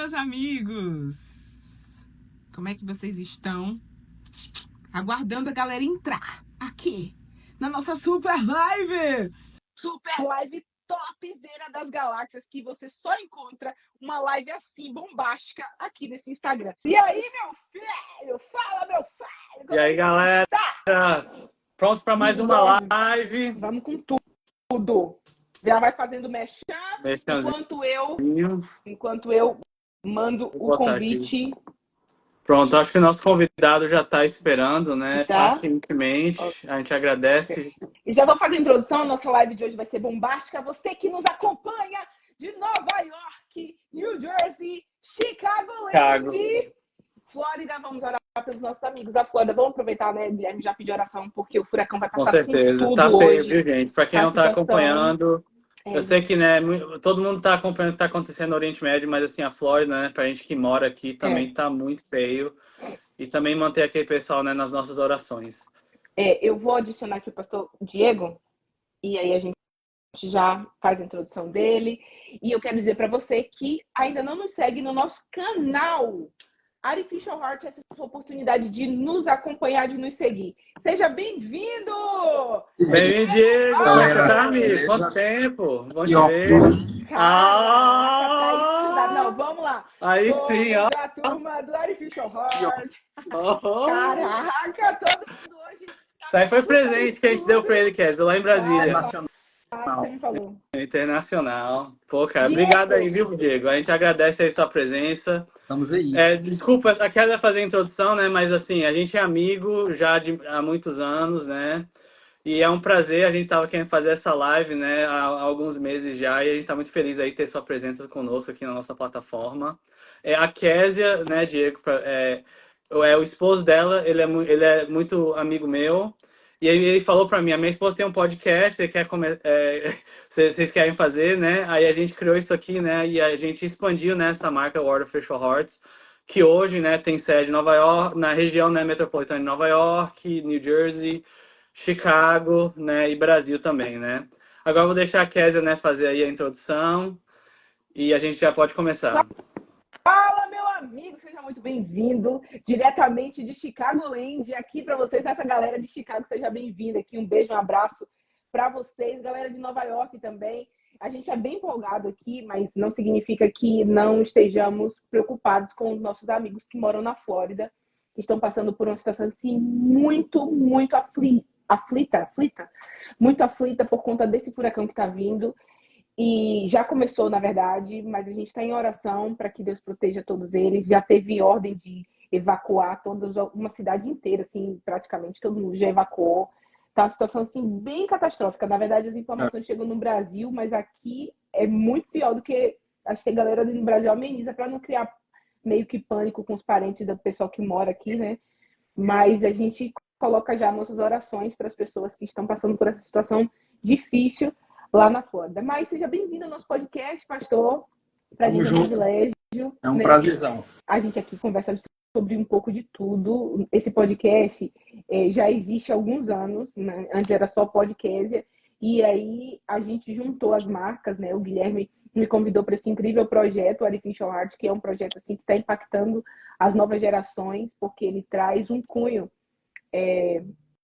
meus amigos! Como é que vocês estão? Aguardando a galera entrar aqui na nossa super live! Super live topzera das galáxias, que você só encontra uma live assim, bombástica, aqui nesse Instagram. E aí, meu filho? Fala, meu filho! E aí, galera? Pronto para mais uma live? Vamos com tudo. Já vai fazendo merchan, enquanto eu mando o convite. Aqui. Pronto, acho que o nosso convidado já está esperando, né? Já? Pacientemente. A gente agradece. E já vou fazer a introdução. A nossa live de hoje vai ser bombástica. Você que nos acompanha de Nova York, New Jersey, Chicago, Flórida. Vamos orar pelos nossos amigos da Flórida. Vamos aproveitar, né? Guilherme já pediu oração, porque o furacão vai passar com certeza. com tudo tá feio, hoje. Viu, gente? Para quem não está acompanhando... Eu sei que, né, todo mundo está acompanhando o que está acontecendo no Oriente Médio, mas assim, a Flórida, né, pra gente que mora aqui, também está muito feio. E também manter aquele pessoal, né, nas nossas orações. Eu vou adicionar aqui o pastor Diego, e aí a gente já faz a introdução dele. E eu quero dizer para você que ainda não nos segue no nosso canal. Artificial Heart, essa é a oportunidade de nos acompanhar, de nos seguir. Seja bem-vindo! Bem-vindo, Diego! Como é que tá, amigo? Quanto tempo? Bom te ver. Não, vamos lá. Aí sim, ó. A turma do Artificial Heart. Caraca, todo mundo hoje... Isso aí foi presente que a gente deu para ele, Kézia, lá em Brasília. Você me falou. Internacional. Pô, cara, obrigado aí, viu, Diego? A gente agradece aí sua presença. Estamos aí. Desculpa, a Kézia fazer a introdução, né? Mas assim, a gente é amigo já há muitos anos, né? E é um prazer, a gente estava querendo fazer essa live, né, há alguns meses já, e a gente está muito feliz aí de ter sua presença conosco aqui na nossa plataforma. A Kézia, né, Diego, o esposo dela, ele é muito amigo meu, e ele falou para mim, a minha esposa tem um podcast, vocês querem fazer, né? Aí a gente criou isso aqui, né, e a gente expandiu nessa marca, o Artificial Hearts, que hoje, né, tem sede em Nova York, na região, né, metropolitana de Nova York, New Jersey, Chicago, né, e Brasil também, né? Agora eu vou deixar a Kézia, né, fazer aí a introdução e a gente já pode começar. Fala, meu amigo, seja muito bem-vindo diretamente de Chicagoland, aqui para vocês, essa galera de Chicago, seja bem-vinda aqui, um beijo, um abraço para vocês, galera de Nova York também. A gente é bem empolgado aqui, mas não significa que não estejamos preocupados com os nossos amigos que moram na Flórida, que estão passando por uma situação assim muito aflita por conta desse furacão que está vindo. E já começou, na verdade, mas a gente está em oração para que Deus proteja todos eles. Já teve ordem de evacuar uma cidade inteira, assim, praticamente todo mundo já evacuou. Tá uma situação assim bem catastrófica. Na verdade, as informações chegam no Brasil, mas aqui é muito pior do que acho que a galera no Brasil ameniza para não criar meio que pânico com os parentes do pessoal que mora aqui, né? Mas a gente coloca já nossas orações para as pessoas que estão passando por essa situação difícil lá na Flórida. Mas seja bem-vindo ao nosso podcast, pastor. Para a gente é um privilégio. É um prazerzão. A gente aqui conversa sobre um pouco de tudo. Esse podcast já existe há alguns anos, né? Antes era só podcast. E aí a gente juntou as marcas, né? O Guilherme me convidou para esse incrível projeto, o Artificial Heart, que é um projeto assim, que está impactando as novas gerações, porque ele traz um cunho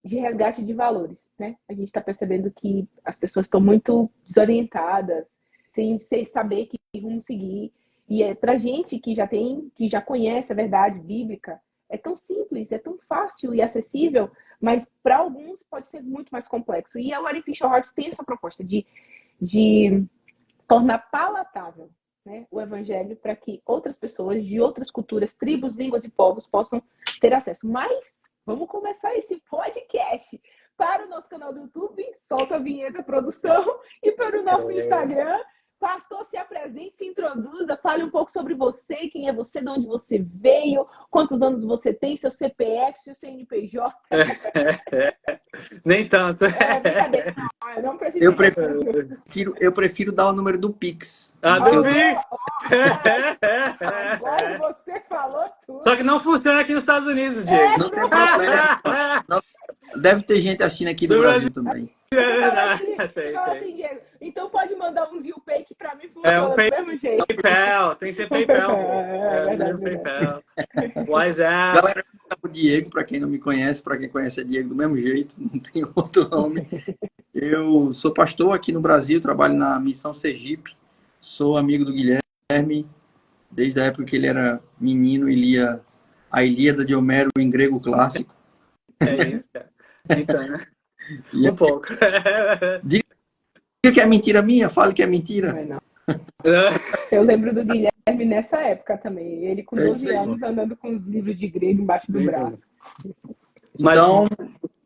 de resgate de valores, né? A gente está percebendo que as pessoas estão muito desorientadas, sem saber que rumo seguir. E para gente que já conhece a verdade bíblica, é tão simples, é tão fácil e acessível, mas para alguns pode ser muito mais complexo. E a Artificial Hearts tem essa proposta de tornar palatável, né, o evangelho para que outras pessoas de outras culturas, tribos, línguas e povos possam ter acesso. Mas vamos começar esse podcast para o nosso canal do YouTube, solta a vinheta, produção, e para o nosso Instagram. Pastor, se apresente, se introduza, fale um pouco sobre você, quem é você, de onde você veio, quantos anos você tem, seu CPF, seu CNPJ. Nem tanto. Brincadeira. Não precisa. Eu prefiro dar o número do Pix. Do Pix! Agora você falou tudo. Só que não funciona aqui nos Estados Unidos, Diego. Não tem problema. Deve ter gente assistindo aqui do Brasil também. Fala assim, Diego, Então pode mandar uns YouPay que pra mim É um funciona do mesmo jeito. PayPal, tem que ser Um PayPal. PayPal, Pô. verdade, PayPal. WhatsApp. Galera, eu me chamo Diego, para quem não me conhece, para quem conhece é Diego do mesmo jeito, não tem outro nome. Eu sou pastor aqui no Brasil, trabalho na Missão Sergipe, sou amigo do Guilherme, desde a época que ele era menino e lia a Ilíada de Homero em grego clássico. É isso, cara. Então, né? E Um pouco. diga que é mentira minha, fale que é mentira. Não é, não. Eu lembro do Guilherme nessa época também. Ele com 12 anos andando com os livros de grego embaixo do braço. Então,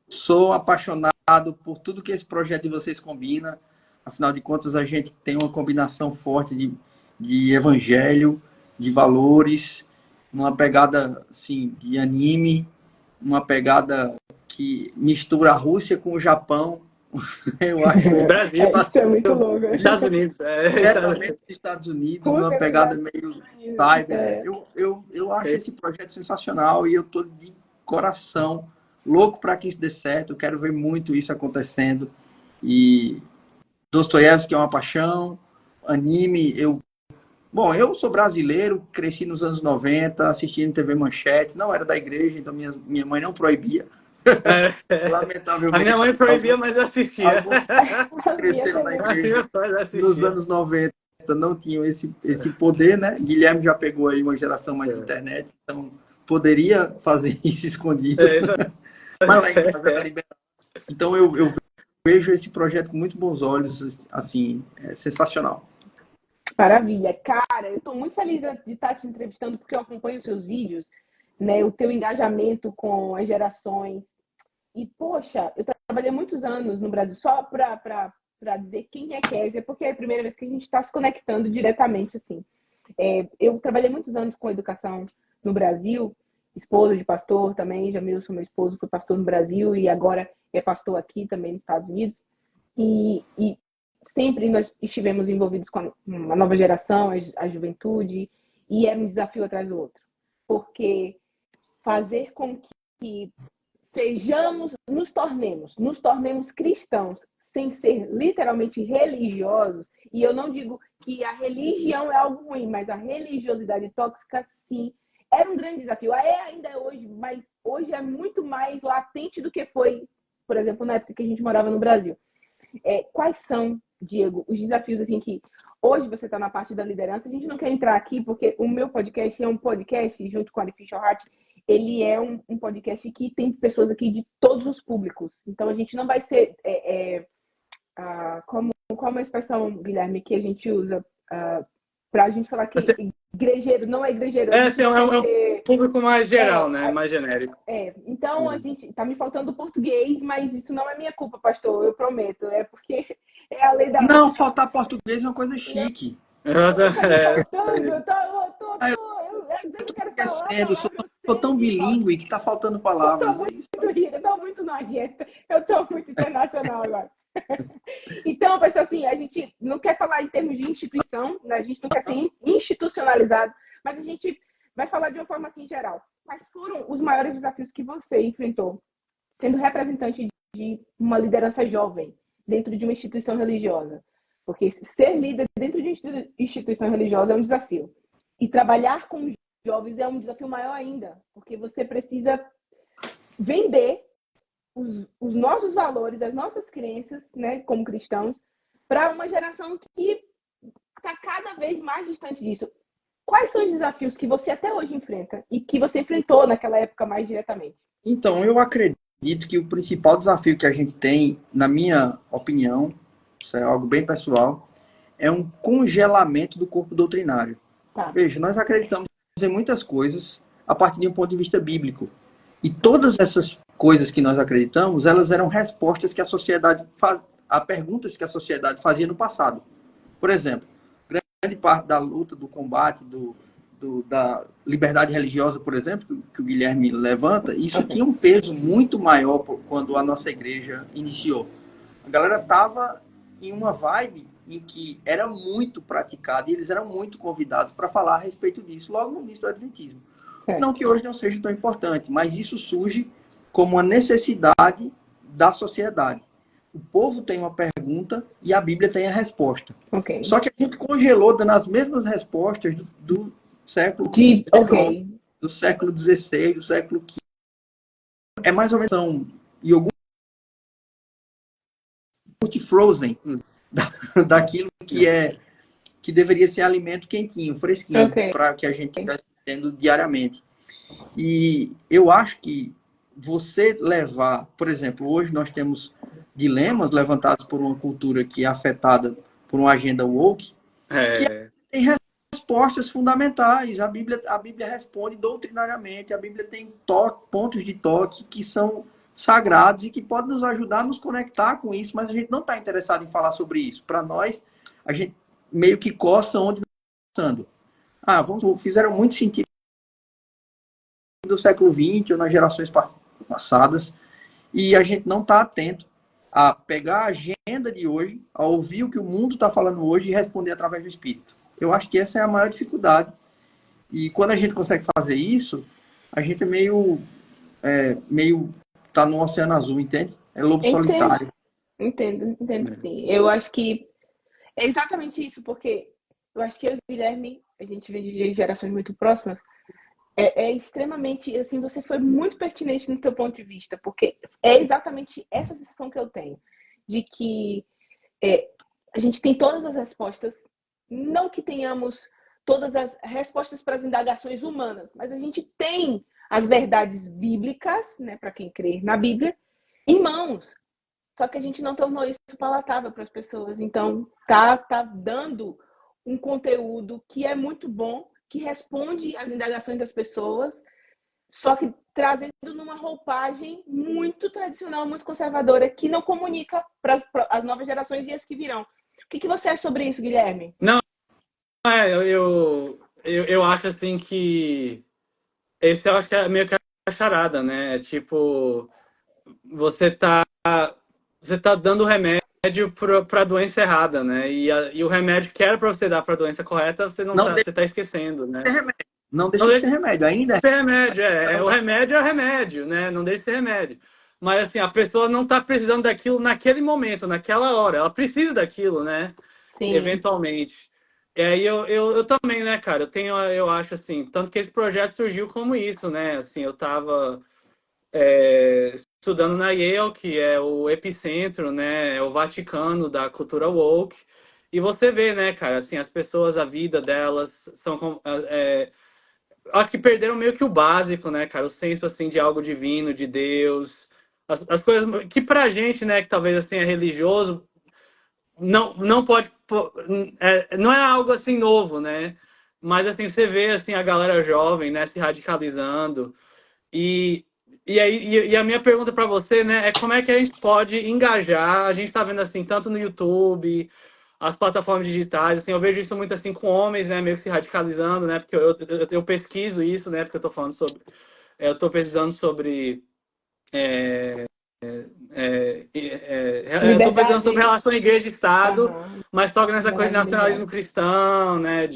sou apaixonado por tudo que esse projeto de vocês combina. Afinal de contas, a gente tem uma combinação forte de evangelho, de valores, uma pegada assim, de anime, uma pegada que mistura a Rússia com o Japão. Eu acho O Brasil. Isso é muito louco. Estados Unidos. Diretamente dos Estados Unidos, uma pegada meio cyber. Eu acho esse projeto sensacional e eu estou de coração louco para que isso dê certo. Eu quero ver muito isso acontecendo. E Dostoiévski é uma paixão, anime, Bom, eu sou brasileiro, cresci nos anos 90, assistindo TV Manchete, não era da igreja, então minha mãe não proibia. Lamentavelmente. A minha mãe proibia, mas eu assistia. Alguns cresceram na igreja nos anos 90, não tinham esse poder, né? Guilherme já pegou aí uma geração mais de internet, então poderia fazer isso escondido. Mas lá em casa era liberado. Então eu vejo esse projeto com muito bons olhos, assim, é sensacional. Maravilha. Cara, eu estou muito feliz de estar te entrevistando, porque eu acompanho os seus vídeos, né? O teu engajamento com as gerações. E, poxa, eu trabalhei muitos anos no Brasil, só para dizer quem é Kézia, porque é a primeira vez que a gente está se conectando diretamente, assim. Eu trabalhei muitos anos com educação no Brasil, esposa de pastor também, Jamilson, meu esposo, foi pastor no Brasil e agora é pastor aqui também nos Estados Unidos. E sempre nós estivemos envolvidos com a nova geração, a juventude, e era um desafio atrás do outro. Porque fazer com que nos tornemos cristãos, sem ser literalmente religiosos, e eu não digo que a religião é algo ruim, mas a religiosidade tóxica, sim, era um grande desafio. Ainda é hoje, mas hoje é muito mais latente do que foi, por exemplo, na época que a gente morava no Brasil. Quais são, Diego, os desafios assim que hoje você está na parte da liderança? A gente não quer entrar aqui porque o meu podcast é um podcast junto com a Artificial Heart. Ele é um podcast que tem pessoas aqui de todos os públicos. Então a gente não vai ser como a expressão, Guilherme, que a gente usa para a gente falar que igrejeiro não é igrejeiro. É um público mais geral, né? Mais genérico. Então a gente tá me faltando português, mas isso não é minha culpa, pastor, eu prometo. É porque é a lei da... Não, faltar português é uma coisa chique. Eu tô tão bilíngue que tá faltando palavras. Eu tô muito nojenta. Eu tô muito internacional agora. Então, pastor, assim, a gente não quer falar em termos de instituição, né? A gente não quer ser institucionalizado, mas a gente vai falar de uma forma assim geral. Quais foram os maiores desafios que você enfrentou sendo representante de uma liderança jovem dentro de uma instituição religiosa? Porque ser líder dentro de uma instituição religiosa é um desafio. E trabalhar com jovens é um desafio maior ainda, porque você precisa vender os nossos valores, as nossas crenças, né, como cristãos, para uma geração que está cada vez mais distante disso. Quais são os desafios que você até hoje enfrenta e que você enfrentou naquela época mais diretamente? Então, eu acredito que o principal desafio que a gente tem, na minha opinião, isso é algo bem pessoal, é um congelamento do corpo doutrinário. Tá. Veja, nós acreditamos em muitas coisas a partir de um ponto de vista bíblico. E todas essas coisas que nós acreditamos, elas eram respostas que a sociedade a perguntas que a sociedade fazia no passado. Por exemplo, grande parte da luta, do combate, da liberdade religiosa, por exemplo, que o Guilherme levanta, isso tinha um peso muito maior quando a nossa igreja iniciou. A galera estava em uma vibe em que era muito praticado e eles eram muito convidados para falar a respeito disso, logo no início do Adventismo. Certo. Não que hoje não seja tão importante, mas isso surge como uma necessidade da sociedade. o povo tem uma pergunta e a Bíblia tem a resposta. Ok. Só que a gente congelou dando as mesmas respostas do século XIX, Ok. do século XVI, do século XV. É mais ou menos um iogurte frozen daquilo que deveria ser alimento quentinho, fresquinho, Ok. para que a gente estivesse tendo diariamente. E eu acho que você levar, por exemplo, hoje nós temos dilemas levantados por uma cultura que é afetada por uma agenda woke, que tem respostas fundamentais. A Bíblia responde doutrinariamente, a Bíblia tem pontos de toque que são sagrados e que podem nos ajudar a nos conectar com isso, mas a gente não está interessado em falar sobre isso. Para nós, a gente meio que coça onde nós estamos passando. Fizeram muito sentido do século XX ou nas gerações passadas, e a gente não está atento a pegar a agenda de hoje, a ouvir o que o mundo está falando hoje e responder através do Espírito. Eu acho que essa é a maior dificuldade. E quando a gente consegue fazer isso, a gente é meio tá no oceano azul, entende? É lobo solitário. Entendo sim. Eu acho que é exatamente isso, porque eu acho que eu e o Guilherme, a gente vem de gerações muito próximas, é extremamente, assim, você foi muito pertinente no teu ponto de vista, porque é exatamente essa sensação que eu tenho, de que a gente tem todas as respostas, não que tenhamos todas as respostas para as indagações humanas, mas a gente tem as verdades bíblicas, né, para quem crê na Bíblia, em mãos. Só que a gente não tornou isso palatável para as pessoas. Então, tá dando um conteúdo que é muito bom, que responde às indagações das pessoas, só que trazendo numa roupagem muito tradicional, muito conservadora, que não comunica para as novas gerações e as que virão. O que você acha sobre isso, Guilherme? Não, eu acho assim que esse eu acho que é meio que a charada, né? Tipo, você tá dando remédio para a doença errada, né? E o remédio que era para você dar para a doença correta, você tá esquecendo, né? Não deixa de ser remédio, ainda ser remédio, o remédio é o remédio, né? Não deixa de ser remédio. Mas assim, a pessoa não tá precisando daquilo naquele momento, naquela hora. Ela precisa daquilo, né? Sim. Eventualmente. E aí eu também, né, cara? Eu acho assim, tanto que esse projeto surgiu como isso, né? Assim, eu tava estudando na Yale, que é o epicentro, né? É o Vaticano da cultura woke. E você vê, né, cara, assim, as pessoas, a vida delas são acho que perderam meio que o básico, né, cara? O senso, assim, de algo divino, de Deus. As coisas que pra gente, né, que talvez, assim, é religioso, não pode... não é algo, assim, novo, né? Mas, assim, você vê, assim, a galera jovem, né, se radicalizando. E a minha pergunta para você, né, é como é que a gente pode engajar? A gente está vendo assim, tanto no YouTube, as plataformas digitais, assim, eu vejo isso muito assim com homens, né, meio que se radicalizando, né, porque eu pesquiso isso, né, porque eu estou falando sobre, eu estou pesquisando sobre eu estou pesquisando sobre Liberdade. relação igreja e Estado, Uhum. mas toca nessa coisa de Liberdade nacionalismo religiosa. cristão, né?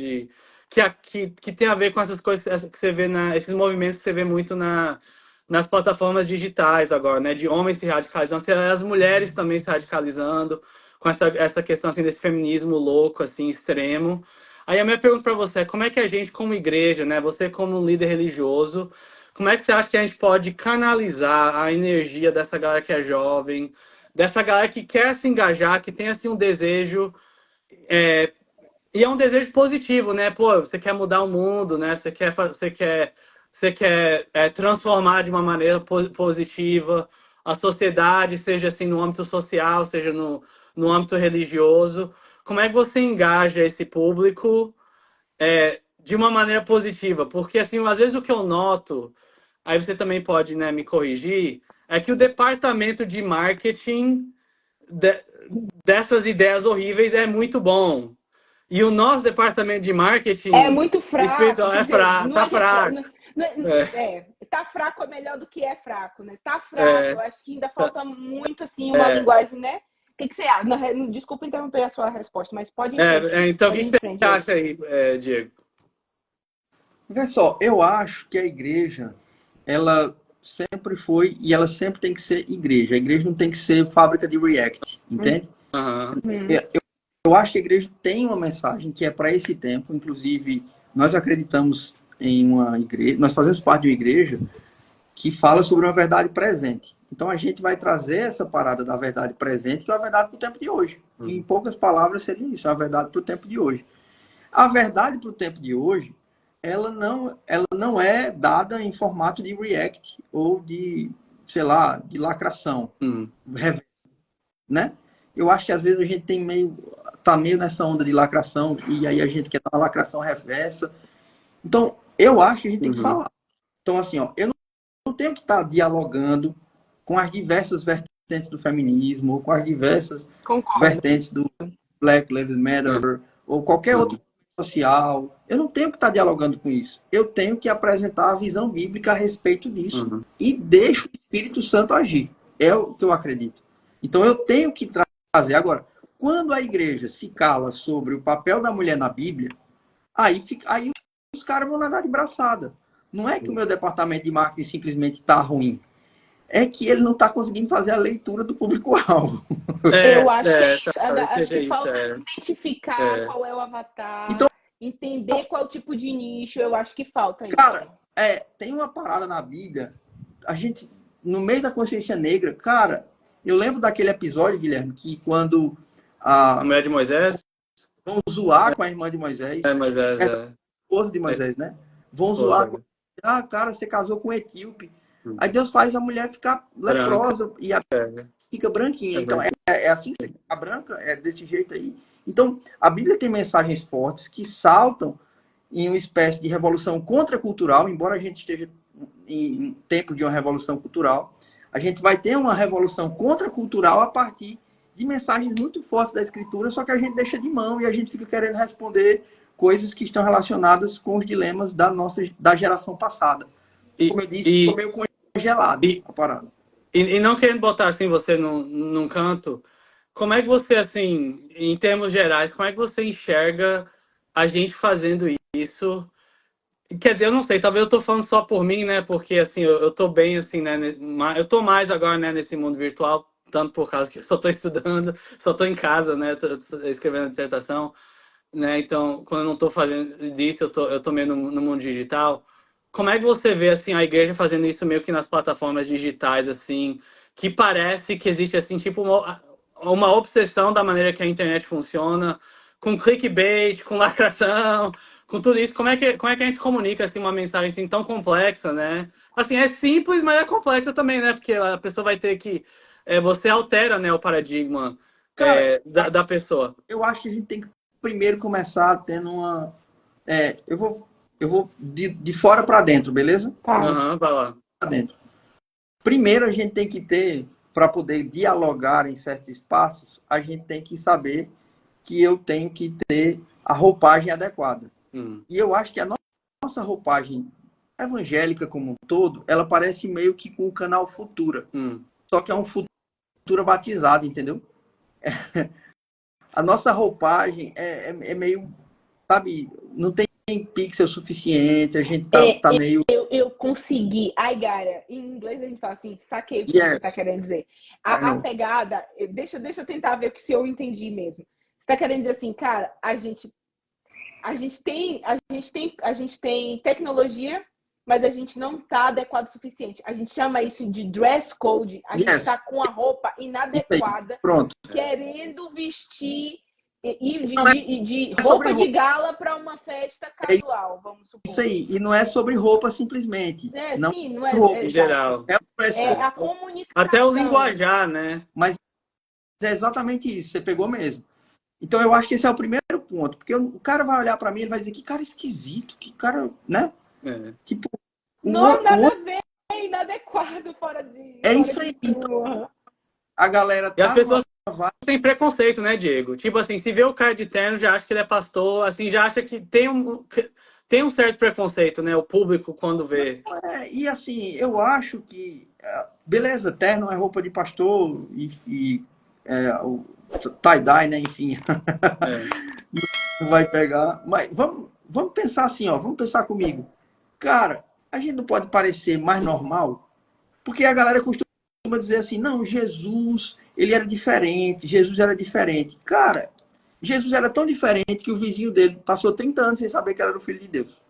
Que tem a ver com essas coisas que você vê esses movimentos que você vê muito nas plataformas digitais agora, né? De homens se radicalizando, as mulheres também se radicalizando com essa questão assim, desse feminismo louco, assim, extremo. Aí a minha pergunta para você é como é que a gente, como igreja, né? Você como um líder religioso, como é que você acha que a gente pode canalizar a energia dessa galera que é jovem, dessa galera que quer se engajar, que tem assim um desejo, e é um desejo positivo, né? Pô, você quer mudar o mundo, né? Você quer transformar de uma maneira positiva a sociedade, seja assim no âmbito social, seja no âmbito religioso. Como é que você engaja esse público de uma maneira positiva? Porque assim, às vezes o que eu noto, aí você também pode, né, me corrigir, é que o departamento de marketing de- dessas ideias horríveis é muito bom. E o nosso departamento de É marketing muito fraco, espiritual quer dizer, tá fraco. tá fraco é melhor do que é fraco, né? Tá fraco. Eu É, acho que ainda é, falta muito assim uma é, linguagem, né? O que você acha? Desculpa interromper a sua resposta, mas pode ir em frente. então, o Pode que ir que em você frente, Diego. acha aí, Diego? Vê só, eu acho que a igreja, ela sempre foi e ela sempre tem que ser igreja. A igreja não tem que ser fábrica de React, entende? Eu acho que a igreja tem uma mensagem que é para esse tempo. Inclusive, nós acreditamos em uma igreja, nós fazemos parte de uma igreja que fala sobre uma verdade presente. Então, a gente vai trazer essa parada da verdade presente, que é a verdade para o tempo de hoje. Em poucas palavras, seria isso, a verdade para o tempo de hoje. A verdade para o tempo de hoje, ela não é dada em formato de React ou de, sei lá, de lacração, né? Eu acho que às vezes a gente tá meio nessa onda de lacração e aí a gente quer dar uma lacração reversa. Então, eu acho que a gente tem que falar. Então, assim, ó, eu não tenho que estar dialogando com as diversas vertentes do feminismo, ou com as diversas vertentes do Black Lives Matter, ou qualquer outro social. Eu não tenho que estar dialogando com isso. Eu tenho que apresentar a visão bíblica a respeito disso. E deixo o Espírito Santo agir. É o que eu acredito. Então, eu tenho que trazer. Agora, quando a igreja se cala sobre o papel da mulher na Bíblia, aí os caras vão nadar de braçada. Não é que o meu departamento de marketing simplesmente está ruim. É que ele não está conseguindo fazer a leitura do público-alvo. Eu acho que é isso. Acho que falta identificar qual é o avatar, então, entender qual é o tipo de nicho. Eu acho que falta isso. Cara, tem uma parada na Bíblia. A gente, no meio da consciência negra, cara, eu lembro daquele episódio, Guilherme, que quando a mulher de Moisés vão zoar com a irmã de Moisés. Moisés, esposa de Moisés, né? Vão zoar com... cara, você casou com um etíope. Aí Deus faz a mulher ficar leprosa e fica branquinha. Então, é assim que você fica branca, é desse jeito aí. Então, a Bíblia tem mensagens fortes que saltam em uma espécie de revolução contracultural, embora a gente esteja em tempo de uma revolução cultural. A gente vai ter uma revolução contracultural a partir de mensagens muito fortes da Escritura, só que a gente deixa de mão e a gente fica querendo responder coisas que estão relacionadas com os dilemas da geração passada. Como eu disse, ficou meio congelado a parada. E não querendo botar assim você num canto, como é que você, assim, em termos gerais, como é que você enxerga a gente fazendo isso? Quer dizer, eu não sei, talvez eu tô falando só por mim, né? Porque, assim, eu tô bem, assim, né? Eu tô mais agora, né, nesse mundo virtual, tanto por causa que eu só tô estudando, só tô em casa, né? Tô escrevendo a dissertação, né? Então, quando eu não tô fazendo disso, eu tô meio no mundo digital. Como é que você vê, assim, a igreja fazendo isso meio que nas plataformas digitais, assim, que parece que existe, assim, tipo, uma obsessão da maneira que a internet funciona, com clickbait, com lacração, com tudo isso. Como é que a gente comunica, assim, uma mensagem, assim, tão complexa, né? Assim, é simples, mas é complexa também, né? Porque a pessoa vai ter que... você altera, né, o paradigma da pessoa. Eu acho que a gente tem que primeiro começar tendo uma... eu vou de fora para dentro, beleza? Tá. Vai lá. Pra dentro. Primeiro, a gente tem que ter, para poder dialogar em certos espaços, a gente tem que saber que eu tenho que ter a roupagem adequada. E eu acho que a nossa roupagem evangélica como um todo, ela parece meio que com o canal Futura. Só que é um Futura batizado, entendeu? A nossa roupagem é meio, sabe, não tem pixel suficiente, a gente tá meio... Eu consegui. I got it. Em inglês a gente fala assim, saquei o que você tá querendo dizer. A pegada, deixa eu tentar ver se eu entendi mesmo. Você tá querendo dizer assim, cara, a gente tem tecnologia, mas a gente não tá adequado o suficiente. A gente chama isso de dress code. A gente tá com a roupa inadequada, querendo vestir de roupa de gala para uma festa casual, vamos supor. Isso aí, e não é sobre roupa simplesmente. Não é roupa em geral. É a comunicação. Até o linguajar, né? Mas é exatamente isso, você pegou mesmo. Então eu acho que esse é o primeiro ponto, porque o cara vai olhar para mim e vai dizer que cara esquisito, que cara, né? Tipo, nada a ver, é inadequado fora de... isso aí. Então, a galera e as pessoas têm preconceito, né, Diego? Tipo assim, se vê o cara de terno, já acha que ele é pastor, assim, já acha que tem um certo preconceito, né? O público quando vê. E assim, eu acho que beleza, terno é roupa de pastor e o tie-dye, né? Enfim, não vai pegar. Mas vamos pensar assim, ó. Vamos pensar comigo. Cara, a gente não pode parecer mais normal Porque a galera costuma dizer assim, não, Jesus, ele era diferente, Jesus era diferente. Cara, Jesus era tão diferente que o vizinho dele passou 30 anos sem saber que era o Filho de Deus.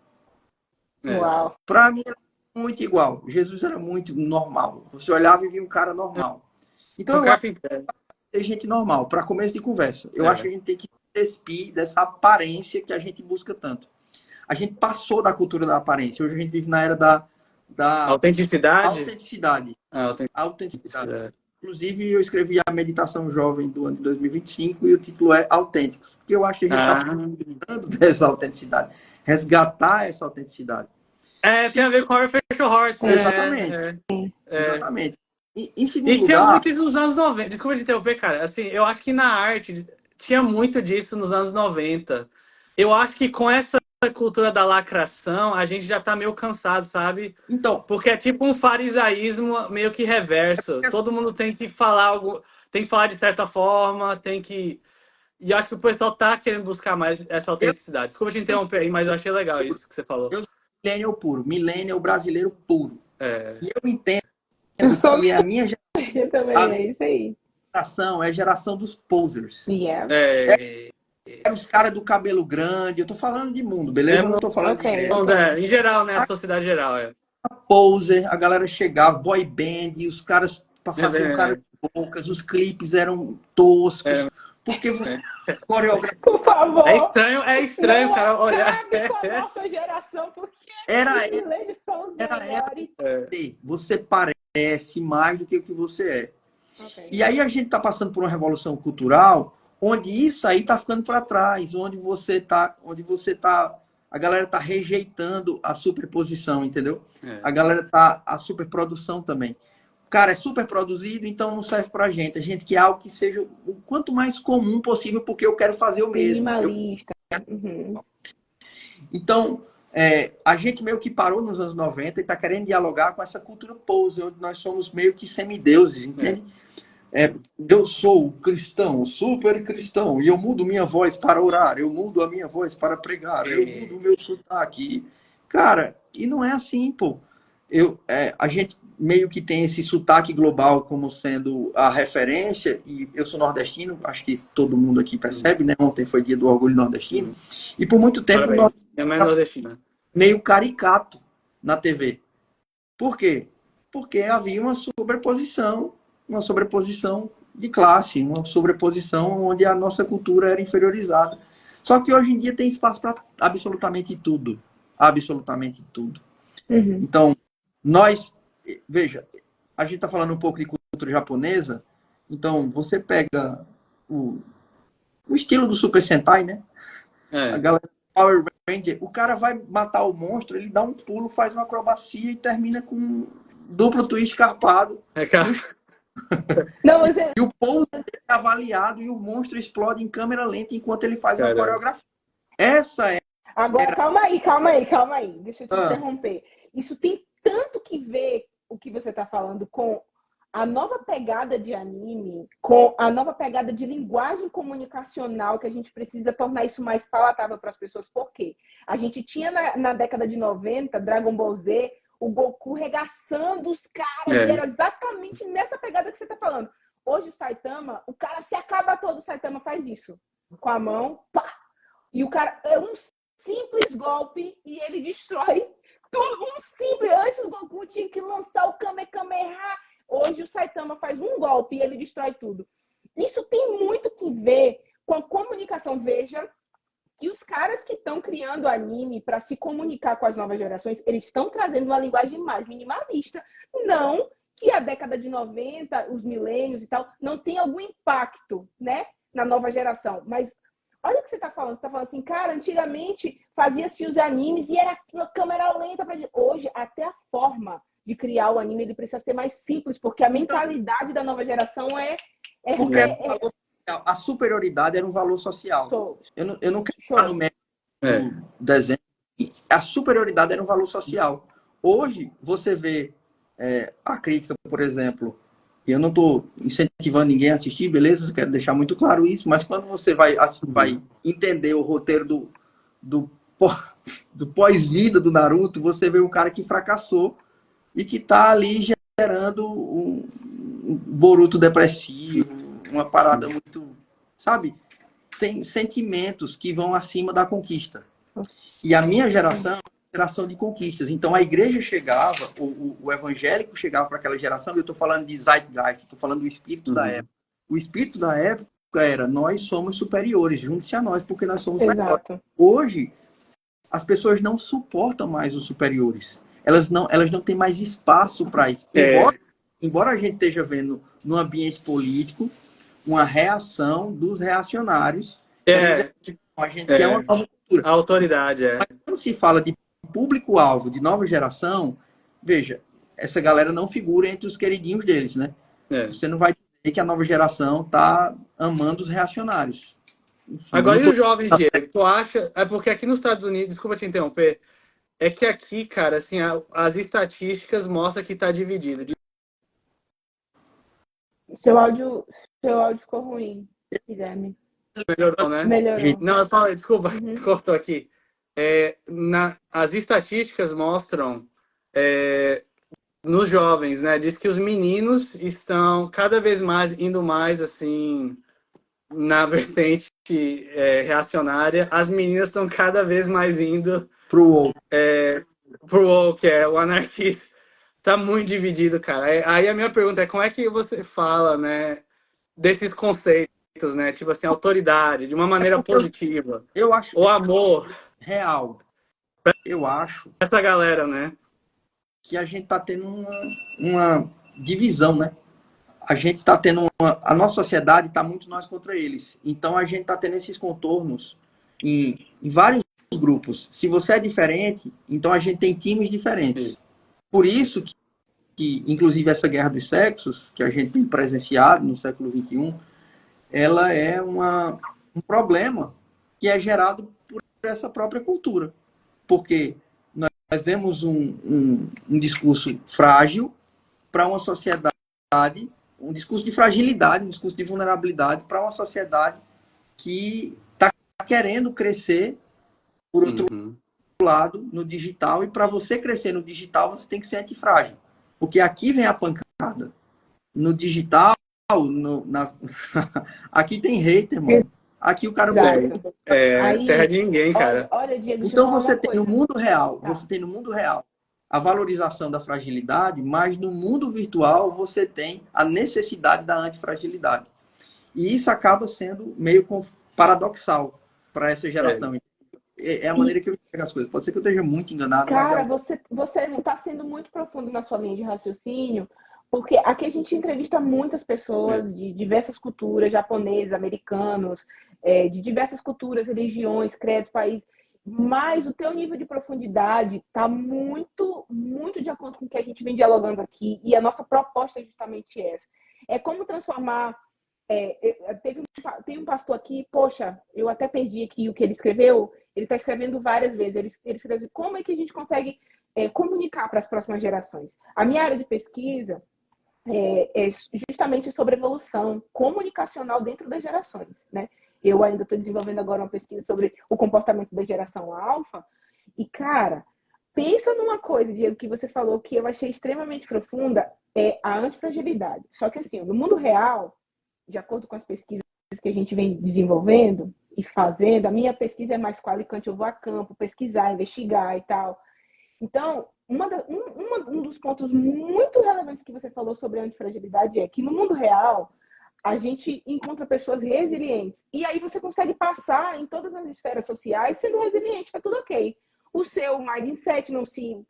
Uau. Para mim, era muito igual. Jesus era muito normal. Você olhava e via um cara normal. Então, eu acho que tem gente normal, para começo de conversa. Eu acho que a gente tem que despir dessa aparência que a gente busca tanto. A gente passou da cultura da aparência. Hoje a gente vive na era da autenticidade. Autenticidade. Inclusive, eu escrevi a meditação jovem do ano de 2025 e o título é Autênticos. Porque eu acho que a gente está precisando dessa autenticidade. Resgatar essa autenticidade. Tem a ver com Artificial Hearts, né? Exatamente. Exatamente. Em segundo lugar... tinha muito isso nos anos 90. Desculpa te interromper, cara. Assim, eu acho que na arte tinha muito disso nos anos 90. Eu acho que com essa cultura da lacração, a gente já tá meio cansado, sabe? Então, porque é tipo um farisaísmo meio que reverso. Todo mundo tem que falar algo, tem que falar de certa forma, tem que... E eu acho que o pessoal tá querendo buscar mais essa autenticidade. Desculpa te interromper aí, mas eu achei legal isso que você falou. Eu sou millennial puro, millennial brasileiro puro. E eu entendo que a minha eu também, é isso aí. geração é a geração dos posers. Yeah. Os caras do cabelo grande, eu tô falando de mundo, beleza? Eu não tô falando de igreja. Em geral, né? A sociedade geral, A poser, a galera chegava, boy band, e os caras, pra fazer um cara de bocas, os clipes eram toscos. Porque você coreografava. Por favor. É estranho, cara, olhar. Com a nossa geração, porque eles são os melhores. Você parece mais do que o que você é. E aí a gente tá passando por uma revolução cultural onde isso aí tá ficando para trás, onde você tá, a galera tá rejeitando a superposição, entendeu? A galera tá a superprodução também. Cara, é super produzido, então não serve pra gente. A gente quer algo que seja o quanto mais comum possível, porque eu quero fazer o mesmo. Minimalista. Então, a gente meio que parou nos anos 90 e está querendo dialogar com essa cultura pose, onde nós somos meio que semideuses, entende? Eu sou cristão, super cristão, e eu mudo minha voz para orar, eu mudo a minha voz para pregar, eu mudo o meu sotaque. Cara, e não é assim, pô. A gente meio que tem esse sotaque global como sendo a referência, e eu sou nordestino, acho que todo mundo aqui percebe, né? Ontem foi dia do orgulho nordestino, e por muito tempo nós meio caricato na TV. Por quê? Porque havia uma sobreposição de classe, uma sobreposição onde a nossa cultura era inferiorizada. Só que hoje em dia tem espaço para absolutamente tudo. Absolutamente tudo. Então, veja, a gente está falando um pouco de cultura japonesa, então você pega o estilo do Super Sentai, né? A galera Power Ranger, o cara vai matar o monstro, ele dá um pulo, faz uma acrobacia e termina com um duplo twist carpado. E o pulo é avaliado e o monstro explode em câmera lenta enquanto ele faz uma coreografia. Agora, calma aí. Deixa eu te interromper. Isso tem tanto que ver o que você está falando com a nova pegada de anime, com a nova pegada de linguagem comunicacional, que a gente precisa tornar isso mais palatável para as pessoas. Por quê? A gente tinha na década de 90, Dragon Ball Z, o Goku regaçando os caras, e era exatamente nessa pegada que você está falando. Hoje o Saitama, o cara se acaba todo, o Saitama faz isso. Com a mão, pá! E o cara é um simples golpe e ele destrói tudo. Antes o Goku tinha que lançar o Kamehameha. Hoje o Saitama faz um golpe e ele destrói tudo. Isso tem muito que ver com a comunicação. Veja que os caras que estão criando anime para se comunicar com as novas gerações, eles estão trazendo uma linguagem mais minimalista. Não que a década de 90, os milênios e tal, não tem algum impacto, né, na nova geração. Mas olha o que você está falando. Você está falando assim, cara, antigamente fazia-se os animes e era a câmera lenta. Hoje, até a forma de criar o anime, ele precisa ser mais simples, porque a mentalidade da nova geração a superioridade era um valor social. Eu não quero entrar no mérito do desenho. A superioridade era um valor social. Hoje, você vê a crítica, por exemplo, eu não estou incentivando ninguém a assistir, beleza? Quero deixar muito claro isso, mas quando você vai entender o roteiro do pós-vida do Naruto, você vê um cara que fracassou e que está ali gerando um boruto depressivo, uma parada muito, sabe? Tem sentimentos que vão acima da conquista. E a minha geração é uma geração de conquistas. Então a igreja chegava, o evangélico chegava para aquela geração, eu estou falando de Zeitgeist, estou falando do espírito da época. O espírito da época era: nós somos superiores, junte-se a nós porque nós somos melhores. Hoje, as pessoas não suportam mais os superiores. Elas não têm mais espaço para isso. Embora a gente esteja vendo no ambiente político uma reação dos reacionários. A gente quer uma nova cultura. A autoridade, Mas quando se fala de público-alvo, de nova geração, veja, essa galera não figura entre os queridinhos deles, né? Você não vai dizer que a nova geração está amando os reacionários. Enfim, agora, e os jovens, Diego? Tu acha... É porque aqui nos Estados Unidos, desculpa te interromper, é que aqui, cara, assim, as estatísticas mostram que está dividido. Seu áudio ficou ruim, Guilherme. Melhorou, né? Melhorou. Não, eu falei, desculpa, cortou aqui. As estatísticas mostram nos jovens, né? Diz que os meninos estão cada vez mais indo mais assim na vertente reacionária. As meninas estão cada vez mais indo pro woke, o anarquismo. Tá muito dividido, cara. Aí a minha pergunta é: como é que você fala, né, desses conceitos, né? Tipo assim, autoridade, de uma maneira positiva. Eu acho. O amor. Real. Eu acho. Essa galera, né? Que a gente tá tendo uma divisão, né? A gente tá tendo a nossa sociedade tá muito nós contra eles. Então a gente tá tendo esses contornos em vários grupos. Se você é diferente, então a gente tem times diferentes. Sim. Por isso que inclusive essa guerra dos sexos, que a gente tem presenciado no século XXI, ela é um problema que é gerado por essa própria cultura. Porque nós vemos um discurso frágil para uma sociedade, um discurso de fragilidade, um discurso de vulnerabilidade para uma sociedade que está querendo crescer, por outro lado, no digital. E para você crescer no digital, você tem que ser antifrágil. Porque aqui vem a pancada. No digital, aqui tem hater, mano. Aqui o cara... terra de ninguém, cara. Olha, Diego, então você tem no mundo real, você tem no mundo real a valorização da fragilidade, mas no mundo virtual você tem a necessidade da antifragilidade. E isso acaba sendo meio paradoxal para essa geração. É a maneira que eu enxergo as coisas. Pode ser que eu esteja muito enganado. Cara, você está sendo muito profundo na sua linha de raciocínio, porque aqui a gente entrevista muitas pessoas de diversas culturas, japoneses, americanos, de diversas culturas, religiões, credos, países. Mas o teu nível de profundidade está muito, muito de acordo com o que a gente vem dialogando aqui. E a nossa proposta é justamente essa. É como transformar... tem um pastor aqui, poxa, eu até perdi aqui o que ele escreveu. Ele está escrevendo várias vezes. Ele escreve assim: como é que a gente consegue comunicar para as próximas gerações? A minha área de pesquisa é justamente sobre evolução comunicacional dentro das gerações, né? Eu ainda estou desenvolvendo agora uma pesquisa sobre o comportamento da geração alfa. E, cara, pensa numa coisa, Diego, que você falou que eu achei extremamente profunda, é a antifragilidade. Só que, assim, no mundo real, de acordo com as pesquisas que a gente vem desenvolvendo e fazendo, a minha pesquisa é mais qualificante, eu vou a campo, pesquisar, investigar e tal. Então, um dos pontos muito relevantes que você falou sobre a antifragilidade é que no mundo real, a gente encontra pessoas resilientes. E aí você consegue passar em todas as esferas sociais sendo resiliente, está tudo ok. O seu mindset não se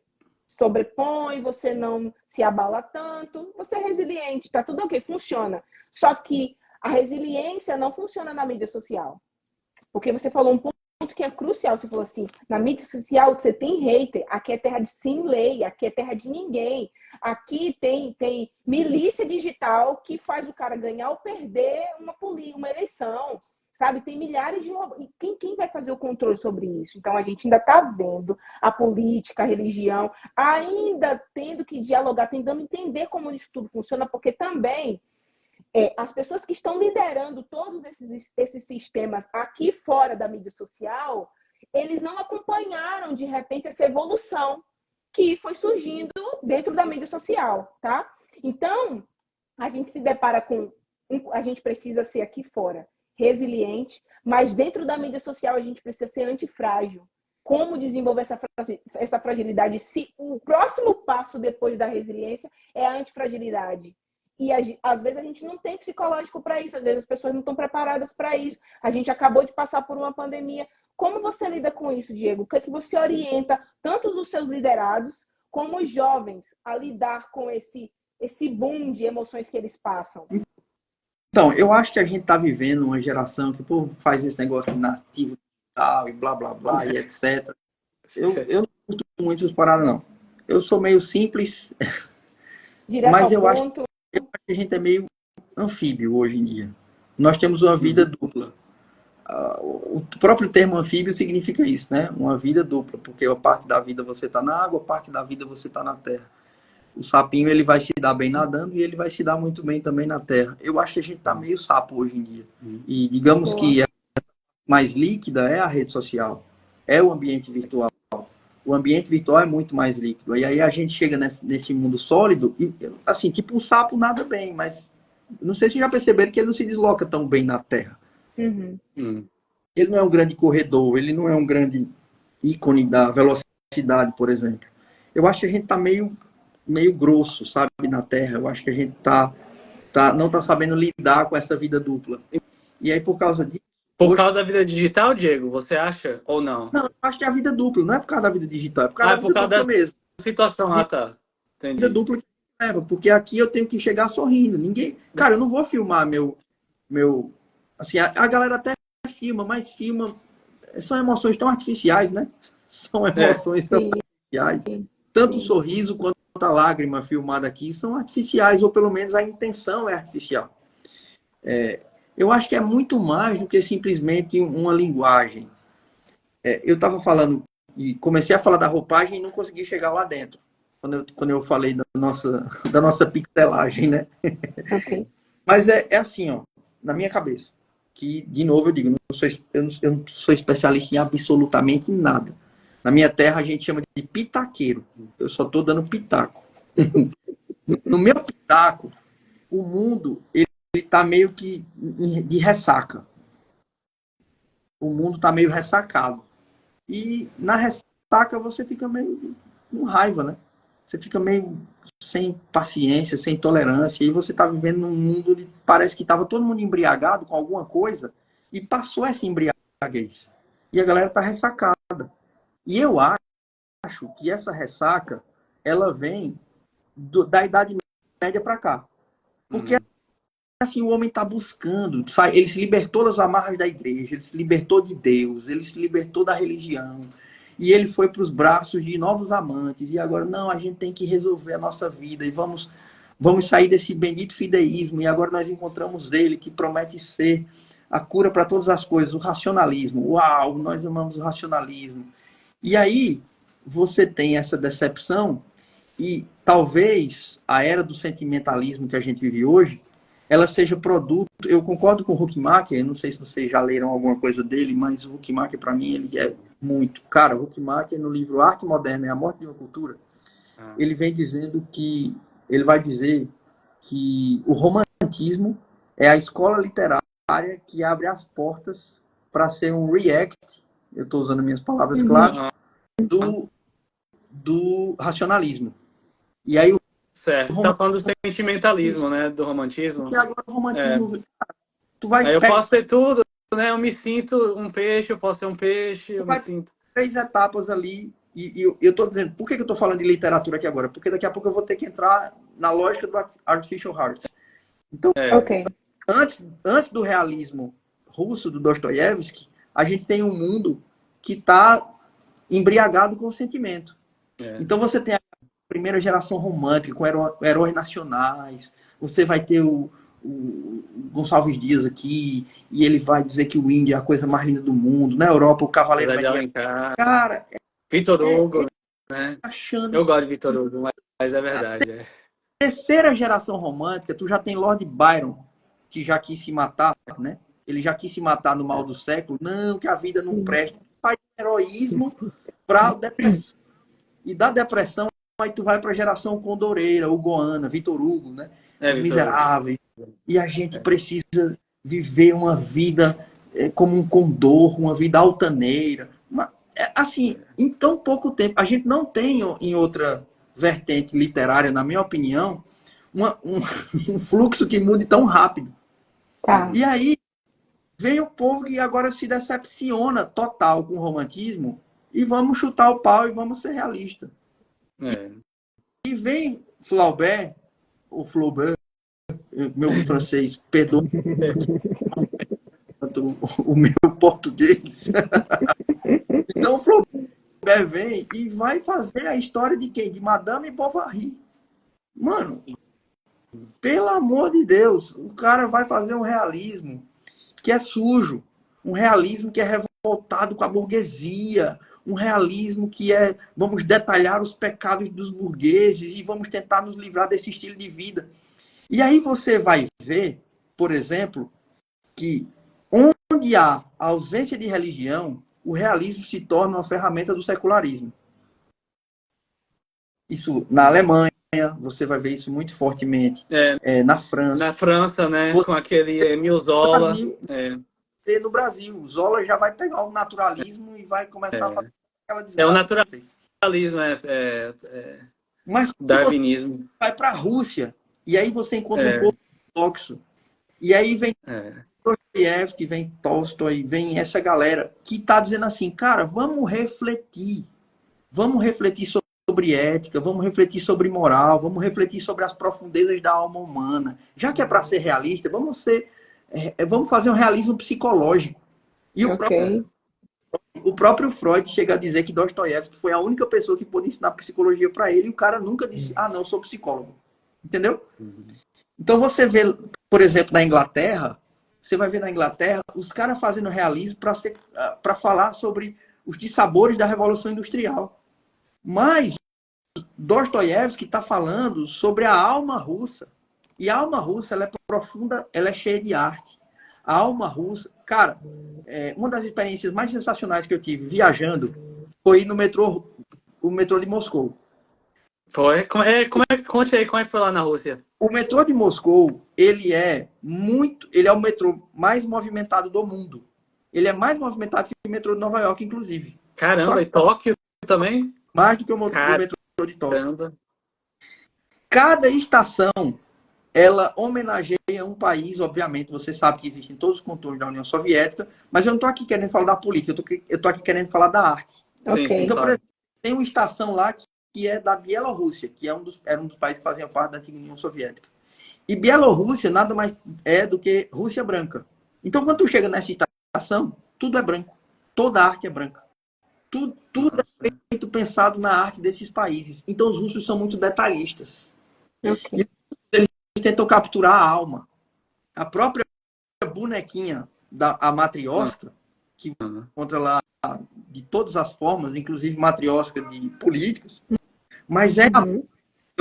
sobrepõe, você não se abala tanto, você é resiliente, está tudo ok, funciona. Só que a resiliência não funciona na mídia social. Porque você falou um ponto que é crucial, você falou assim, na mídia social você tem hater, aqui é terra de sem lei, aqui é terra de ninguém. Aqui tem milícia digital que faz o cara ganhar ou perder uma eleição, sabe? Tem milhares de... Quem vai fazer o controle sobre isso? Então, a gente ainda está vendo a política, a religião, ainda tendo que dialogar, tentando entender como isso tudo funciona, porque também as pessoas que estão liderando todos esses sistemas aqui fora da mídia social, eles não acompanharam, de repente, essa evolução que foi surgindo dentro da mídia social, tá? Então, a gente se depara com... A gente precisa ser aqui fora resiliente, mas dentro da mídia social a gente precisa ser antifrágil. Como desenvolver essa fragilidade? Se o próximo passo depois da resiliência é a antifragilidade. E às vezes a gente não tem psicológico para isso, às vezes as pessoas não estão preparadas para isso. A gente acabou de passar por uma pandemia. Como você lida com isso, Diego? O que é que você orienta tanto os seus liderados como os jovens a lidar com esse boom de emoções que eles passam? Então, eu acho que a gente está vivendo uma geração que o povo faz esse negócio de nativo digital e blá, blá, blá, e etc. Eu não curto muito essas paradas, não. Eu sou meio simples, mas eu acho que a gente é meio anfíbio hoje em dia. Nós temos uma vida dupla. O próprio termo anfíbio significa isso, né? Uma vida dupla, porque a parte da vida você está na água, a parte da vida você está na terra. O sapinho, ele vai se dar bem nadando e ele vai se dar muito bem também na terra. Eu acho que a gente está meio sapo hoje em dia. E digamos que a mais líquida é a rede social, é o ambiente virtual. O ambiente virtual é muito mais líquido. E aí a gente chega nesse mundo sólido e, assim, tipo, um sapo nada bem, mas não sei se já perceberam que ele não se desloca tão bem na terra. Uhum. Ele não é um grande corredor, ele não é um grande ícone da velocidade, por exemplo. Eu acho que a gente está meio grosso, sabe, na terra. Eu acho que a gente não está sabendo lidar com essa vida dupla. E aí, por causa disso... Por causa da vida digital, Diego, você acha ou não? Não, eu acho que é a vida dupla, não é por causa da vida digital, é por causa da vida dupla mesmo. Situação, tá. Entendi. Vida dupla que leva, porque aqui eu tenho que chegar sorrindo. Ninguém... Cara, eu não vou filmar meu... Assim, a galera até filma, mas filma... São emoções tão artificiais, né? São emoções tão artificiais. Tanto o sorriso quanto a lágrima filmada aqui são artificiais, ou pelo menos a intenção é artificial. Eu acho que é muito mais do que simplesmente uma linguagem. Eu estava falando, e comecei a falar da roupagem e não consegui chegar lá dentro, quando eu falei da nossa pixelagem, né? Okay. Mas é assim, ó, na minha cabeça, que, de novo, eu digo, eu não sou especialista em absolutamente nada. Na minha terra, a gente chama de pitaqueiro. Eu só estou dando pitaco. No meu pitaco, o mundo ele está meio que de ressaca. O mundo está meio ressacado. E na ressaca você fica meio com raiva, né? Você fica meio sem paciência, sem tolerância. E você está vivendo num mundo onde parece que estava todo mundo embriagado com alguma coisa e passou essa embriaguez. E a galera está ressacada. E eu acho que essa ressaca, ela vem da Idade Média para cá. Porque assim, o homem está buscando, ele se libertou das amarras da igreja, ele se libertou de Deus, ele se libertou da religião, e ele foi para os braços de novos amantes, e agora, não, a gente tem que resolver a nossa vida, e vamos sair desse bendito fideísmo, e agora nós encontramos ele, que promete ser a cura para todas as coisas, o racionalismo. Uau, nós amamos o racionalismo. E aí, você tem essa decepção, e talvez a era do sentimentalismo que a gente vive hoje, ela seja produto... Eu concordo com o Huckmacher, eu não sei se vocês já leram alguma coisa dele, mas o Huckmacher, para mim, ele é muito... Cara, o Huckmacher, no livro Arte Moderna e a Morte de uma Cultura, ele vem dizendo que... Ele vai dizer que o romantismo é a escola literária que abre as portas para ser um react, eu estou usando minhas palavras claras, do racionalismo. E aí certo, você está falando do sentimentalismo, né? Do romantismo. Porque agora o romantismo... Tu vai aí eu posso ser tudo, né? Eu me sinto um peixe, eu posso ser um peixe, eu me sinto... 3 etapas ali, e eu estou dizendo... Por que eu estou falando de literatura aqui agora? Porque daqui a pouco eu vou ter que entrar na lógica do Artificial Hearts. Então, antes do realismo russo, do Dostoiévski, a gente tem um mundo que está embriagado com o sentimento. Então você tem a primeira geração romântica, com heróis nacionais, você vai ter o Gonçalves Dias aqui, e ele vai dizer que o índio é a coisa mais linda do mundo. Na Europa, o Cavaleiro vai dizer... Cara... Vitor Hugo, né? Achando... Eu gosto de Vitor Hugo, mas é verdade. Terceira geração romântica, tu já tem Lord Byron, que já quis se matar, né? Ele já quis se matar no mal do século. Não, que a vida não presta. Faz heroísmo para a depressão. E da depressão aí tu vai para a geração condoreira, Hugoana, Vitor Hugo, né? Os Vitor. Miseráveis. E a gente precisa viver uma vida como um condor, uma vida altaneira. Assim, em tão pouco tempo, a gente não tem em outra vertente literária, na minha opinião, um fluxo que mude tão rápido. Tá. E aí vem o povo que agora se decepciona total com o romantismo e vamos chutar o pau e vamos ser realistas. E vem Flaubert, ou Flaubert, meu francês, perdoa o meu português. Então o Flaubert vem e vai fazer a história de quem? De Madame Bovary. Mano, pelo amor de Deus, o cara vai fazer um realismo que é sujo, um realismo que é revoltado com a burguesia, um realismo que é, vamos detalhar os pecados dos burgueses e vamos tentar nos livrar desse estilo de vida. E aí você vai ver, por exemplo, que onde há ausência de religião, o realismo se torna uma ferramenta do secularismo. Isso na Alemanha, você vai ver isso muito fortemente. Na França. Na França, né? Com aquele Emile Zola. No Brasil. O Zola já vai pegar o naturalismo e vai começar a fazer aquela desgraça. É o naturalismo, Mas darwinismo. Vai para a Rússia e aí você encontra um povo ortodoxo. E aí vem Dostoiévski, vem Tolstói, vem essa galera que está dizendo assim, cara, vamos refletir sobre ética, vamos refletir sobre moral, vamos refletir sobre as profundezas da alma humana. Já que é para ser realista, vamos fazer um realismo psicológico. E o próprio Freud chega a dizer que Dostoiévski foi a única pessoa que pôde ensinar psicologia para ele e o cara nunca disse, não, eu sou psicólogo. Entendeu? Então você vê, por exemplo, na Inglaterra, você vai ver na Inglaterra os caras fazendo realismo para falar sobre os dissabores da Revolução Industrial. Mas Dostoiévski está falando sobre a alma russa. E a alma russa, ela é profunda, ela é cheia de arte. A alma russa... Cara, uma das experiências mais sensacionais que eu tive viajando foi no metrô, o metrô de Moscou. Foi? Conte aí, como é que foi lá na Rússia? O metrô de Moscou, ele é o metrô mais movimentado do mundo. Ele é mais movimentado que o metrô de Nova York, inclusive. Caramba, e Tóquio também? Mais do que o metrô de Tóquio. Caramba. Cada estação, ela homenageia um país, obviamente. Você sabe que existem todos os contornos da União Soviética, mas eu não estou aqui querendo falar da política, eu estou aqui querendo falar da arte. Okay. Então, por exemplo, tem uma estação lá que é da Bielorrússia, que era um dos países que faziam parte da antiga União Soviética. E Bielorrússia nada mais é do que Rússia branca. Então, quando tu chega nessa estação, tudo é branco. Toda a arte é branca. Tudo é feito pensado na arte desses países. Então, os russos são muito detalhistas. Okay. E eles tentam capturar a alma. A própria bonequinha, a matrioska, que encontra lá de todas as formas, inclusive matrioska de políticos, mas é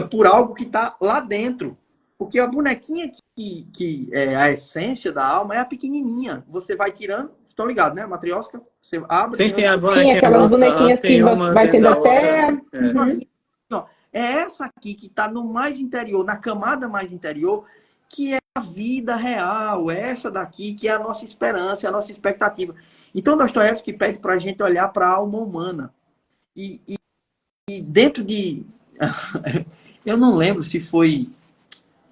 por algo que está lá dentro. Porque a bonequinha que é a essência da alma é a pequenininha. Você vai tirando, estão ligados, né? A matrioska, você abre... Sim, a bonequinha. Sim, aquelas bonequinhas que vai tendo até... É essa aqui que está no mais interior, na camada mais interior, que é a vida real. É essa daqui que é a nossa esperança, é a nossa expectativa. Então, Dostoiévski pede para a gente olhar para a alma humana. E dentro de... Eu não lembro se foi...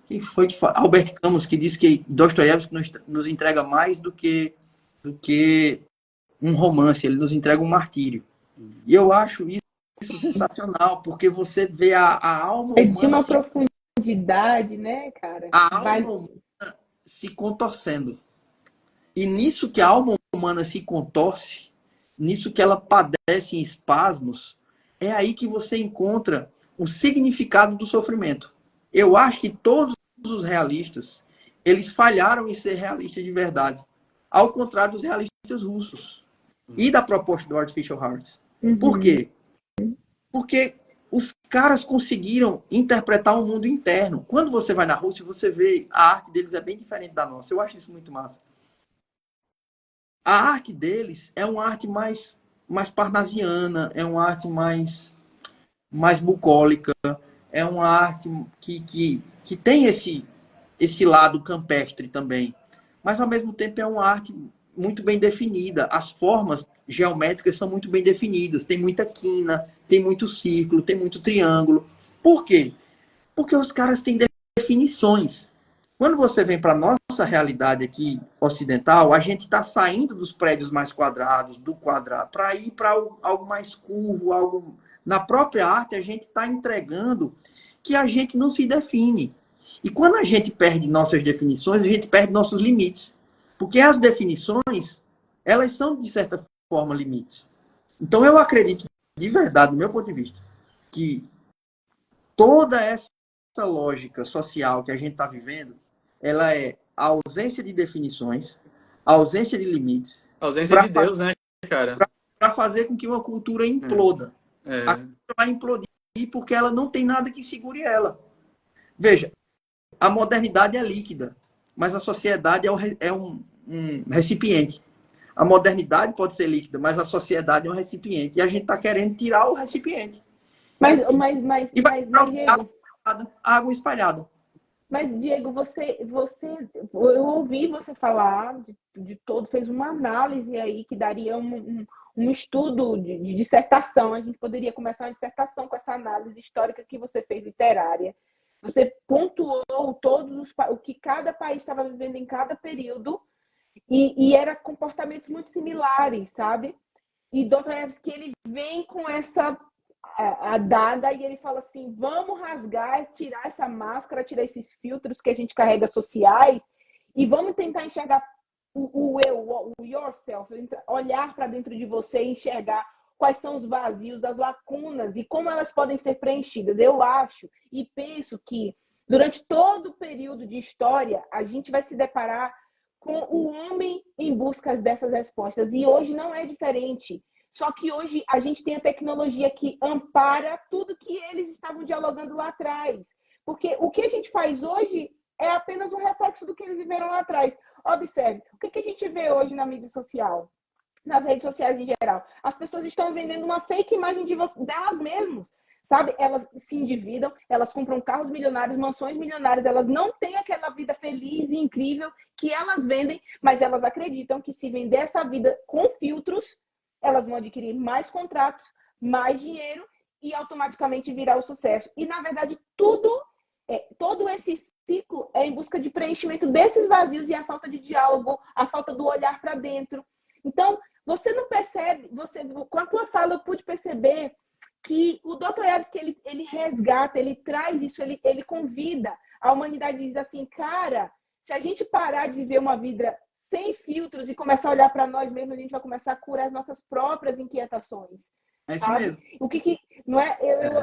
Quem foi que foi? Albert Camus, que disse que Dostoiévski nos entrega mais do que um romance. Ele nos entrega um martírio. E eu acho isso sensacional, porque você vê a alma humana... É de uma profundidade, né, cara? A alma humana se contorcendo. E nisso que a alma humana se contorce, nisso que ela padece em espasmos, é aí que você encontra o significado do sofrimento. Eu acho que todos os realistas, eles falharam em ser realistas de verdade. Ao contrário dos realistas russos. E da proposta do Artificial Hearts. Por quê? Porque os caras conseguiram interpretar o mundo interno. Quando você vai na Rússia, você vê a arte deles é bem diferente da nossa. Eu acho isso muito massa. A arte deles é uma arte mais parnasiana, é uma arte mais mais bucólica, é uma arte que tem esse lado campestre também. Mas, ao mesmo tempo, é uma arte muito bem definida. As formas geométricas são muito bem definidas. Tem muita quina, tem muito círculo, tem muito triângulo. Por quê? Porque os caras têm definições. Quando você vem para a nossa realidade aqui ocidental, a gente está saindo dos prédios mais quadrados, do quadrado, para ir para algo mais curvo, algo... Na própria arte, a gente está entregando que a gente não se define. E quando a gente perde nossas definições, a gente perde nossos limites. Porque as definições, elas são, de certa forma, limites. Então, eu acredito, de verdade, do meu ponto de vista, que toda essa lógica social que a gente está vivendo, ela é a ausência de definições, a ausência de limites. A ausência de Deus, né, cara? Para fazer com que uma cultura imploda. A cultura vai implodir porque ela não tem nada que segure ela. Veja, a modernidade é líquida, mas a sociedade é um recipiente. A modernidade pode ser líquida, mas a sociedade é um recipiente. E a gente está querendo tirar o recipiente. Mas Diego, água espalhada. Mas, Diego, eu ouvi você falar de todo, fez uma análise aí que daria um estudo de dissertação. A gente poderia começar uma dissertação com essa análise histórica que você fez, literária. Você pontuou o que cada país estava vivendo em cada período e era comportamentos muito similares, sabe? E Dostoiévski, ele vem com essa adaga e ele fala assim, vamos rasgar, tirar essa máscara, tirar esses filtros que a gente carrega sociais e vamos tentar enxergar o eu, o yourself, olhar para dentro de você e enxergar quais são os vazios, as lacunas e como elas podem ser preenchidas. Eu acho e penso que durante todo o período de história a gente vai se deparar com o homem em busca dessas respostas e hoje não é diferente. Só que hoje a gente tem a tecnologia que ampara tudo que eles estavam dialogando lá atrás. Porque o que a gente faz hoje é apenas um reflexo do que eles viveram lá atrás. Observe, o que a gente vê hoje na mídia social, nas redes sociais em geral? As pessoas estão vendendo uma fake imagem delas mesmas, sabe? Elas se endividam, elas compram carros milionários, mansões milionárias, elas não têm aquela vida feliz e incrível que elas vendem, mas elas acreditam que se vender essa vida com filtros, elas vão adquirir mais contratos, mais dinheiro e automaticamente virar o sucesso. E, na verdade, todo esse ciclo é em busca de preenchimento desses vazios e a falta de diálogo, a falta do olhar para dentro. Então, você não percebe, com a tua fala eu pude perceber que o Dostoiévski, ele resgata, ele traz isso, ele convida a humanidade, diz assim, cara, se a gente parar de viver uma vida sem filtros e começar a olhar para nós mesmos, a gente vai começar a curar as nossas próprias inquietações. É isso sabe? mesmo. O que não é?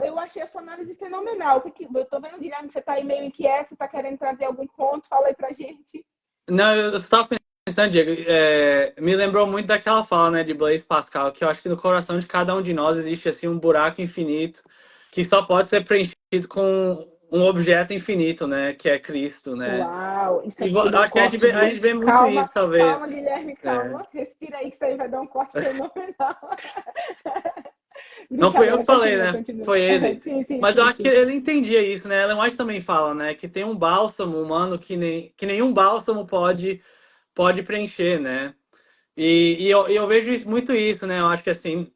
Eu achei a sua análise fenomenal. Eu tô vendo, Guilherme, que você tá aí meio inquieto, você tá querendo trazer algum ponto, fala aí pra gente. Não, eu estava pensando, Diego, me lembrou muito daquela fala, né, de Blaise Pascal, que eu acho que no coração de cada um de nós existe assim um buraco infinito que só pode ser preenchido com um objeto infinito, né, que é Cristo, né? Uau, isso E aqui vai dar um acho que a corte, gente vê muito calma, isso, talvez. calma, Guilherme, calma. Respira aí que isso aí vai dar um corte fenomenal. Não fui eu que falei, Continua, né? continua. Foi ele. Sim, Mas eu acho que sim. ele entendia isso, né? Ellen White também fala, né? Que tem um bálsamo humano que nenhum bálsamo pode preencher, né? E eu vejo muito isso, né? Eu acho que assim,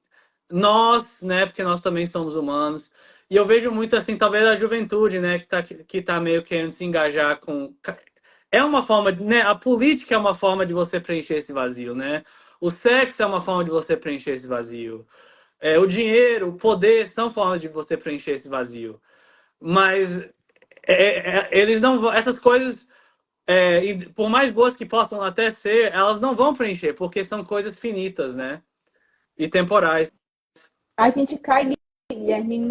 nós, né? Porque nós também somos humanos. E eu vejo muito assim, talvez a juventude, né? Que tá meio querendo se engajar com. É uma forma, né? A política é uma forma de você preencher esse vazio, né? O sexo é uma forma de você preencher esse vazio. O dinheiro, o poder são formas de você preencher esse vazio. Mas eles não vão. Essas coisas, e por mais boas que possam até ser, elas não vão preencher, porque são coisas finitas, né? E temporais. A gente cai, Guilherme,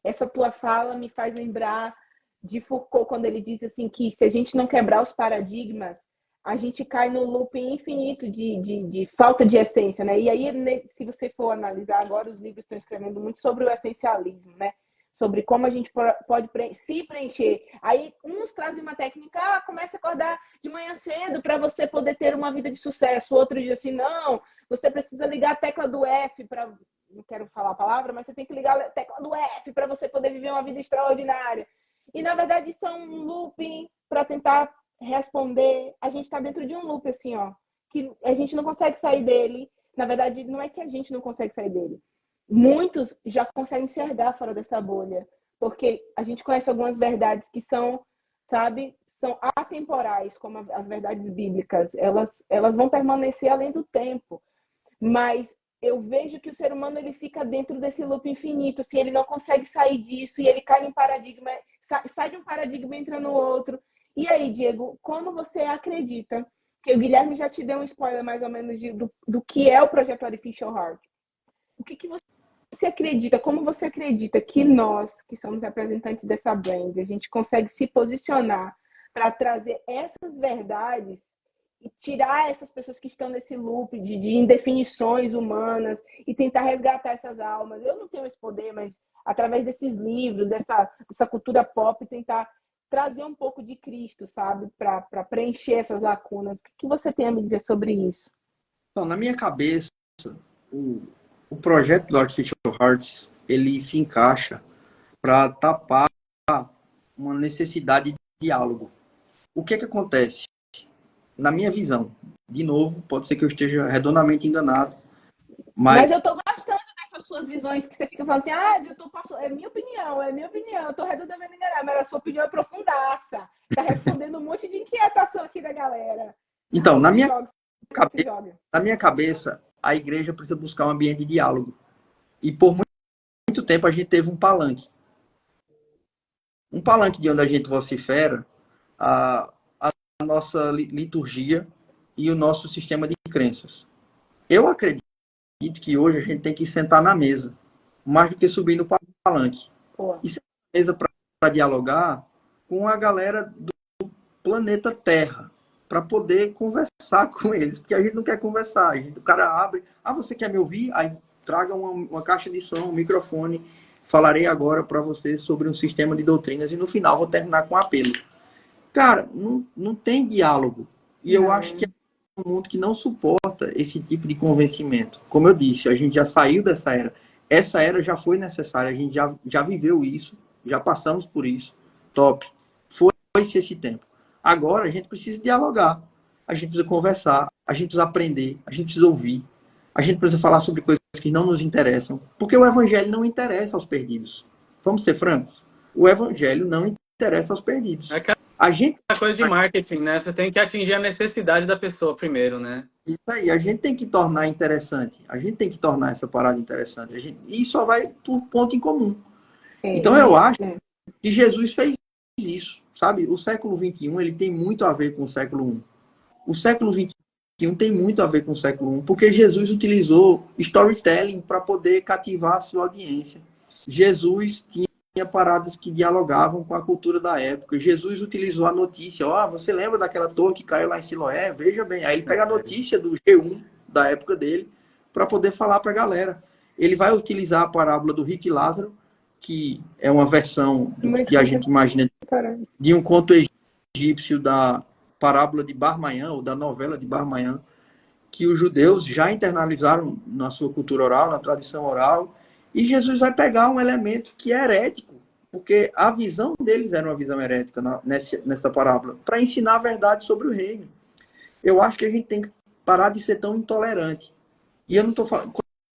essa tua fala me faz lembrar de Foucault, quando ele diz assim que se a gente não quebrar os paradigmas, a gente cai no looping infinito de falta de essência, né? E aí, se você for analisar agora, os livros estão escrevendo muito sobre o essencialismo, né? sobre como a gente pode se preencher. Aí uns trazem uma técnica, comece a acordar de manhã cedo para você poder ter uma vida de sucesso. Outro diz assim, não, você precisa ligar a tecla do F para... Não quero falar a palavra, mas você tem que ligar a tecla do F para você poder viver uma vida extraordinária. E, na verdade, isso é um looping para tentar responder. A gente está dentro de um loop, assim, ó, que a gente não consegue sair dele. Na verdade, não é que a gente não consegue sair dele. Muitos já conseguem enxergar fora dessa bolha, porque a gente conhece algumas verdades que são, sabe, são atemporais, como as verdades bíblicas. Elas vão permanecer além do tempo. Mas eu vejo que o ser humano ele fica dentro desse loop infinito, assim, ele não consegue sair disso e ele cai num paradigma, sai de um paradigma e entra no outro. E aí, Diego, como você acredita, que o Guilherme já te deu um spoiler mais ou menos do que é o projeto Artificial Heart? O que você acredita, como você acredita que nós, que somos representantes dessa brand, a gente consegue se posicionar para trazer essas verdades e tirar essas pessoas que estão nesse loop de indefinições humanas e tentar resgatar essas almas? Eu não tenho esse poder, mas através desses livros, dessa cultura pop, tentar trazer um pouco de Cristo, sabe? Para preencher essas lacunas. O que você tem a me dizer sobre isso? Então, na minha cabeça, o projeto do Artificial Hearts, ele se encaixa para tapar uma necessidade de diálogo. O que acontece? Na minha visão, de novo, pode ser que eu esteja redondamente enganado, mas eu tô gostando dessas suas visões que você fica falando assim, é minha opinião, eu tô redondamente enganado, mas a sua opinião é profundaça. Tá respondendo um monte de inquietação aqui da galera. Então, na minha cabeça, a igreja precisa buscar um ambiente de diálogo. E por muito tempo a gente teve um palanque. Um palanque de onde a gente vocifera a nossa liturgia e o nosso sistema de crenças. Eu acredito que hoje a gente tem que sentar na mesa, mais do que subir no palanque. E sentar na mesa para dialogar com a galera do planeta Terra, para poder conversar com eles, porque a gente não quer conversar. O cara abre, você quer me ouvir? Aí traga uma caixa de som, um microfone, falarei agora para você sobre um sistema de doutrinas e no final vou terminar com um apelo. Cara, não tem diálogo. E eu acho que é um mundo que não suporta esse tipo de convencimento. Como eu disse, a gente já saiu dessa era. Essa era já foi necessária, a gente já viveu isso, já passamos por isso. Top. Foi-se esse tempo. Agora a gente precisa dialogar, a gente precisa conversar, a gente precisa aprender, a gente precisa ouvir, a gente precisa falar sobre coisas que não nos interessam, porque o evangelho não interessa aos perdidos. Vamos ser francos? O evangelho não interessa aos perdidos. A gente... É coisa de marketing, né? Você tem que atingir a necessidade da pessoa primeiro, né? Isso aí, a gente tem que tornar interessante, a gente tem que tornar essa parada interessante, e só vai por ponto em comum. Então eu acho que Jesus fez isso, sabe? O século XXI, ele tem muito a ver com o século I. O século XXI tem muito a ver com o século I, porque Jesus utilizou storytelling para poder cativar a sua audiência. Jesus tinha paradas que dialogavam com a cultura da época. Jesus utilizou a notícia. Você lembra daquela torre que caiu lá em Siloé? Veja bem. Aí ele pega a notícia do G1 da época dele para poder falar para a galera. Ele vai utilizar a parábola do Rico e Lázaro, que é uma versão que a gente imagina de um conto egípcio da parábola de Bar Manhã, ou da novela de Bar Manhã, que os judeus já internalizaram na sua cultura oral, na tradição oral. E Jesus vai pegar um elemento que é herético, porque a visão deles era uma visão herética nessa parábola, para ensinar a verdade sobre o reino. Eu acho que a gente tem que parar de ser tão intolerante. E eu não estou falando...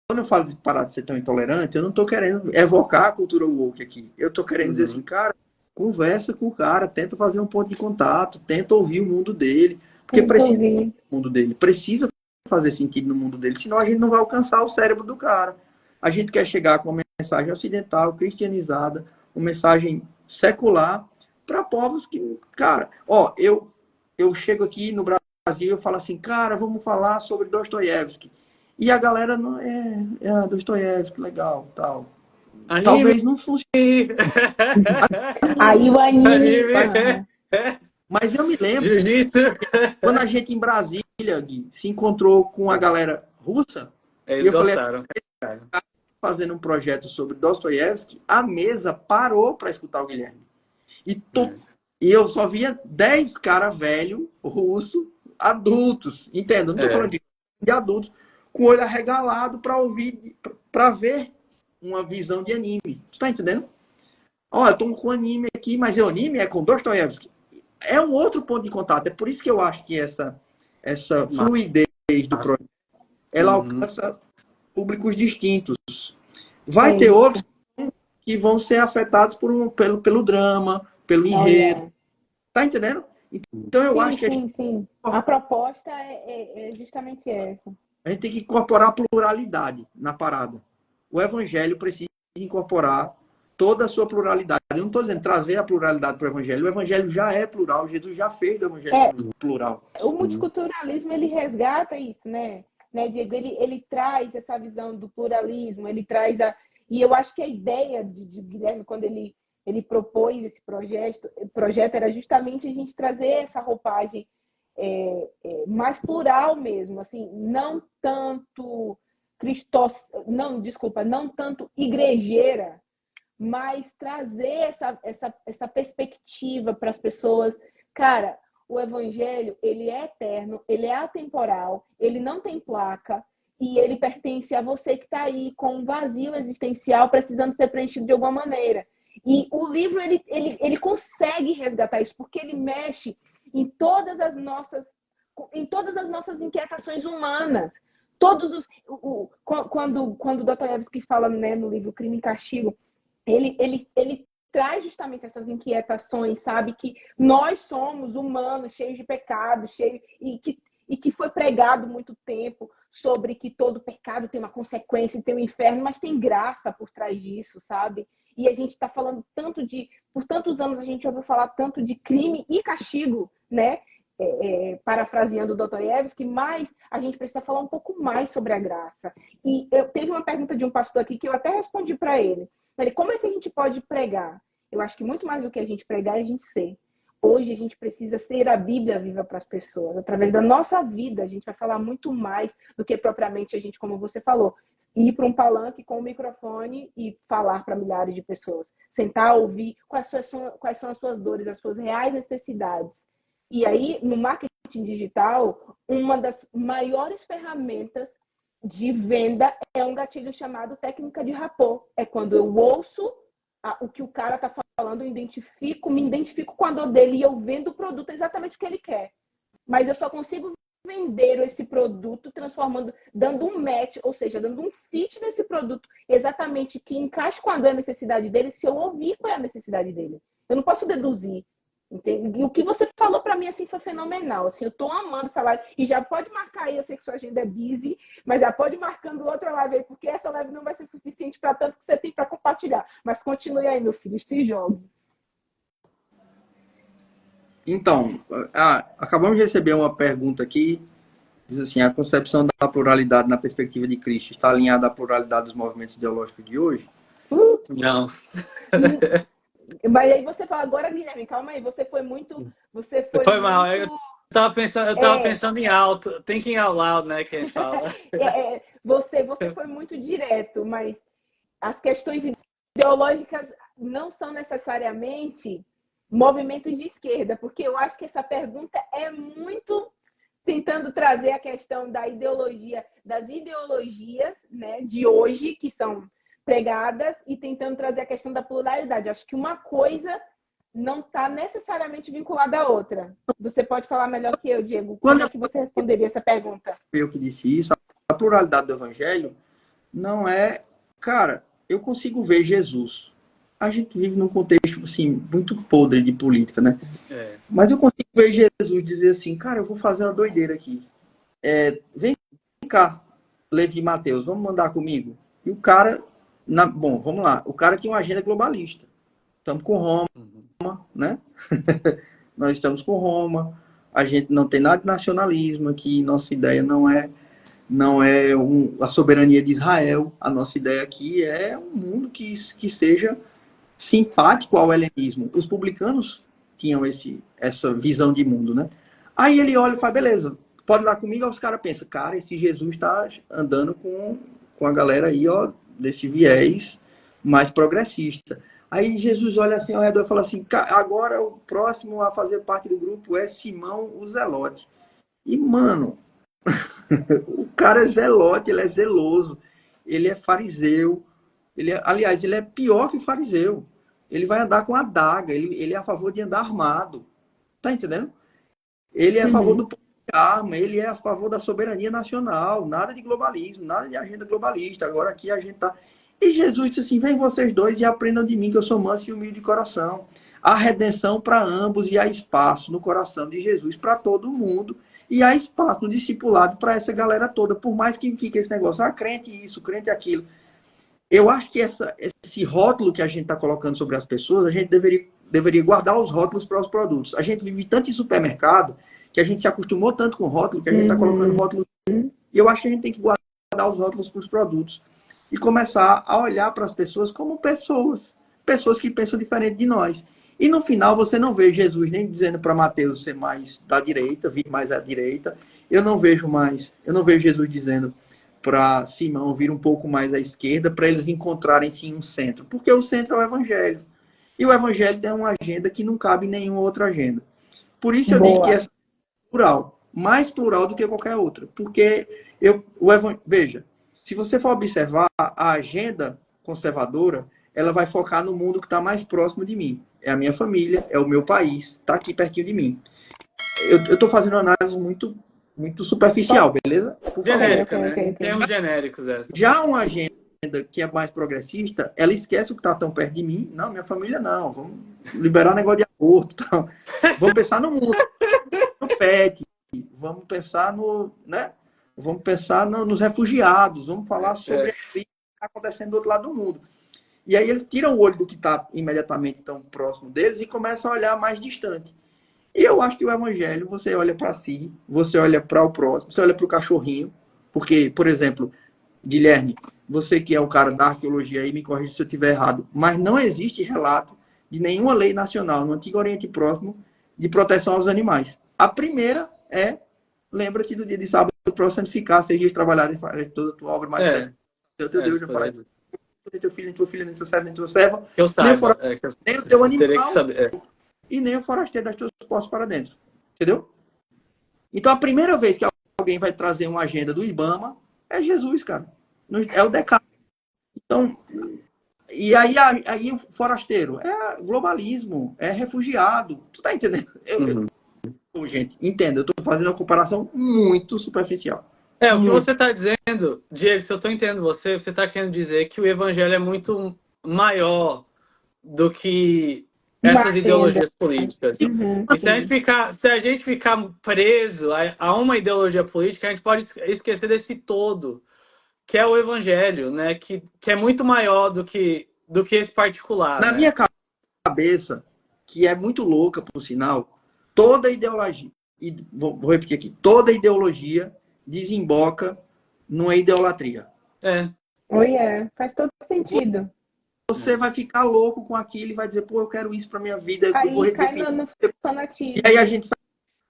Quando eu falo de parar de ser tão intolerante, eu não estou querendo evocar a cultura woke aqui. Eu estou querendo dizer assim, cara, conversa com o cara, tenta fazer um ponto de contato, tenta ouvir o mundo dele, porque precisa do mundo dele, precisa fazer sentido no mundo dele, senão a gente não vai alcançar o cérebro do cara. A gente quer chegar com uma mensagem ocidental, cristianizada, uma mensagem secular para povos que, cara, eu chego aqui no Brasil e eu falo assim, cara, vamos falar sobre Dostoiévski. E a galera não Dostoiévski, legal, tal. Anime. Talvez não funcione. Aí o anime. Mas eu me lembro, quando a gente em Brasília, Gui, se encontrou com a galera russa, eles gostaram. fazendo um projeto sobre Dostoiévski, a mesa parou para escutar o Guilherme. E eu só via 10 caras velhos, russo, adultos, entenda? Não estou falando de adultos, com o olho arregalado para ouvir, para ver uma visão de anime. Você está entendendo? Ó, eu estou com anime aqui, mas o anime é com Dostoiévski. É um outro ponto de contato. É por isso que eu acho que essa fluidez do projeto, ela alcança públicos distintos. Vai ter outros que vão ser afetados pelo drama, pelo enredo. Tá entendendo? Então eu acho que a proposta é justamente essa. A gente tem que incorporar a pluralidade na parada. O evangelho precisa incorporar toda a sua pluralidade. Eu não estou dizendo trazer a pluralidade para o evangelho. O evangelho já é plural. Jesus já fez do evangelho plural. O multiculturalismo, ele resgata isso, né, Diego? Ele traz essa visão do pluralismo, ele traz E eu acho que a ideia de Guilherme, quando ele propôs esse projeto era justamente a gente trazer essa roupagem mais plural mesmo, assim, não tanto não tanto igrejeira, mas trazer essa perspectiva para as pessoas. Cara, o evangelho, ele é eterno, ele é atemporal, ele não tem placa, e ele pertence a você que está aí com um vazio existencial precisando ser preenchido de alguma maneira. E o livro, ele consegue resgatar isso, porque ele mexe em todas as nossas inquietações humanas. Quando o Dostoiévski fala, né, no livro Crime e Castigo, ele traz justamente essas inquietações, sabe? Que nós somos humanos, cheios de pecados, e que foi pregado muito tempo sobre que todo pecado tem uma consequência, tem um inferno, mas tem graça por trás disso, sabe? E a gente está falando por tantos anos a gente ouviu falar tanto de crime e castigo, né? Parafraseando o Dostoiévski, mas a gente precisa falar um pouco mais sobre a graça. E teve uma pergunta de um pastor aqui que eu até respondi para ele. Como é que a gente pode pregar? Eu acho que muito mais do que a gente pregar é a gente ser. Hoje a gente precisa ser a Bíblia viva para as pessoas. Através da nossa vida, a gente vai falar muito mais do que propriamente a gente, como você falou, ir para um palanque com um microfone e falar para milhares de pessoas. Sentar, ouvir quais são as suas dores, as suas reais necessidades. E aí, no marketing digital, uma das maiores ferramentas de venda é um gatilho chamado técnica de rapport. É quando eu ouço o que o cara está falando, eu me identifico com a dor dele e eu vendo o produto exatamente o que ele quer. Mas eu só consigo vender esse produto dando um match, ou seja, dando um fit nesse produto exatamente que encaixe com a necessidade dele, se eu ouvir qual é a necessidade dele. Eu não posso deduzir. Entende? E o que você falou para mim assim foi fenomenal. Assim, eu estou amando essa live. E já pode marcar aí, eu sei que sua agenda é busy, mas já pode ir marcando outra live aí, porque essa live não vai ser suficiente para tanto que você tem para compartilhar. Mas continue aí, meu filho, se jogue. Então, acabamos de receber uma pergunta aqui. Diz assim: a concepção da pluralidade na perspectiva de Cristo está alinhada à pluralidade dos movimentos ideológicos de hoje? Não. Mas aí você fala, agora, Guilherme, calma aí, você foi Foi mal, eu tava pensando em alto, thinking out loud, né, que a gente fala. Você foi muito direto, mas as questões ideológicas não são necessariamente movimentos de esquerda, porque eu acho que essa pergunta é muito tentando trazer a questão da ideologia, das ideologias, né, de hoje, que são pregadas, e tentando trazer a questão da pluralidade. Acho que uma coisa não está necessariamente vinculada à outra. Você pode falar melhor que eu, Diego. Como é que você responderia essa pergunta? Eu que disse isso. A pluralidade do evangelho não é... Cara, eu consigo ver Jesus. A gente vive num contexto, assim, muito podre de política, né? Mas eu consigo ver Jesus dizer assim, cara, eu vou fazer uma doideira aqui. Vem cá, Levi e Mateus, vamos mandar comigo? E o cara... Bom, vamos lá. O cara tinha uma agenda globalista. Estamos com Roma, né? Nós estamos com Roma. A gente não tem nada de nacionalismo aqui. Nossa ideia não é a soberania de Israel. A nossa ideia aqui é um mundo que seja simpático ao helenismo. Os publicanos tinham essa visão de mundo, né? Aí ele olha e fala, beleza, pode ir lá comigo. Aí os caras pensam, cara, esse Jesus está andando com a galera aí, ó, desse viés mais progressista. Aí Jesus olha assim ao redor e fala assim, agora o próximo a fazer parte do grupo é Simão o Zelote. E, mano, o cara é zelote, ele é zeloso, ele é fariseu, aliás, ele é pior que o fariseu. Ele vai andar com adaga, ele é a favor de andar armado. Tá entendendo? Ele é a favor do porte de arma, ele é a favor da soberania nacional, nada de globalismo, nada de agenda globalista. Agora aqui a gente tá... E Jesus disse assim, vem vocês dois e aprendam de mim, que eu sou manso e humilde de coração. Há redenção para ambos e há espaço no coração de Jesus para todo mundo. E há espaço no discipulado para essa galera toda, por mais que fique esse negócio, crente isso, crente aquilo. Eu acho que esse rótulo que a gente está colocando sobre as pessoas, a gente deveria guardar os rótulos para os produtos. A gente vive tanto em supermercado, que a gente se acostumou tanto com rótulo, que a gente está colocando rótulo. E eu acho que a gente tem que guardar os rótulos para os produtos. E começar a olhar para as pessoas como pessoas. Pessoas que pensam diferente de nós. E no final você não vê Jesus nem dizendo para Mateus ser mais da direita, vir mais à direita. Eu não vejo Jesus dizendo para Simão vir um pouco mais à esquerda, para eles encontrarem sim um centro. Porque o centro é o evangelho. E o evangelho tem uma agenda que não cabe em nenhuma outra agenda. Por isso eu digo que essa é plural, mais plural do que qualquer outra. Porque veja, se você for observar a agenda conservadora, ela vai focar no mundo que está mais próximo de mim. É a minha família, é o meu país, está aqui pertinho de mim. Eu estou fazendo uma análise muito, muito superficial, beleza? Genérica, né? Em termos genéricos, essa. Já uma agenda que é mais progressista, ela esquece o que está tão perto de mim. Não, minha família não. Vamos liberar negócio de aborto. Então, vamos pensar no mundo, no pet. Vamos pensar Vamos pensar nos refugiados. Vamos falar sobre a crise que está acontecendo do outro lado do mundo. E aí eles tiram o olho do que está imediatamente tão próximo deles e começam a olhar mais distante. E eu acho que o evangelho, você olha para si, você olha para o próximo, você olha para o cachorrinho. Porque, por exemplo, Guilherme, você que é o cara da arqueologia aí, me corrija se eu estiver errado, mas não existe relato de nenhuma lei nacional no Antigo Oriente Próximo de proteção aos animais. A primeira é, lembra-te do dia de sábado para santificar, 6 dias trabalhar e fazer toda a tua obra mais certa. Teu Deus, já falei. Nem teu filho, nem tua filha, nem teu servo, nem tua serva. Eu saiba. Nem o teu animal. Teria que saber. E nem o forasteiro das tuas portas para dentro. Entendeu? Então, a primeira vez que alguém vai trazer uma agenda do IBAMA é Jesus, cara. É o decálogo. Então, e aí o forasteiro é globalismo, é refugiado. Tu tá entendendo? Gente, entenda, eu tô fazendo uma comparação muito superficial. O que você está dizendo, Diego, se eu estou entendendo você está querendo dizer que o evangelho é muito maior do que essas ideologias políticas. E se a gente ficar preso a uma ideologia política, a gente pode esquecer desse todo, que é o evangelho, né? Que é muito maior do que esse particular. Na minha cabeça, que é muito louca, por sinal, toda ideologia, e vou repetir aqui, toda ideologia desemboca numa idolatria. Faz todo sentido. Você vai ficar louco com aquilo e vai dizer, pô, eu quero isso para minha vida. Aí eu vou cai no fanatismo. E aí a gente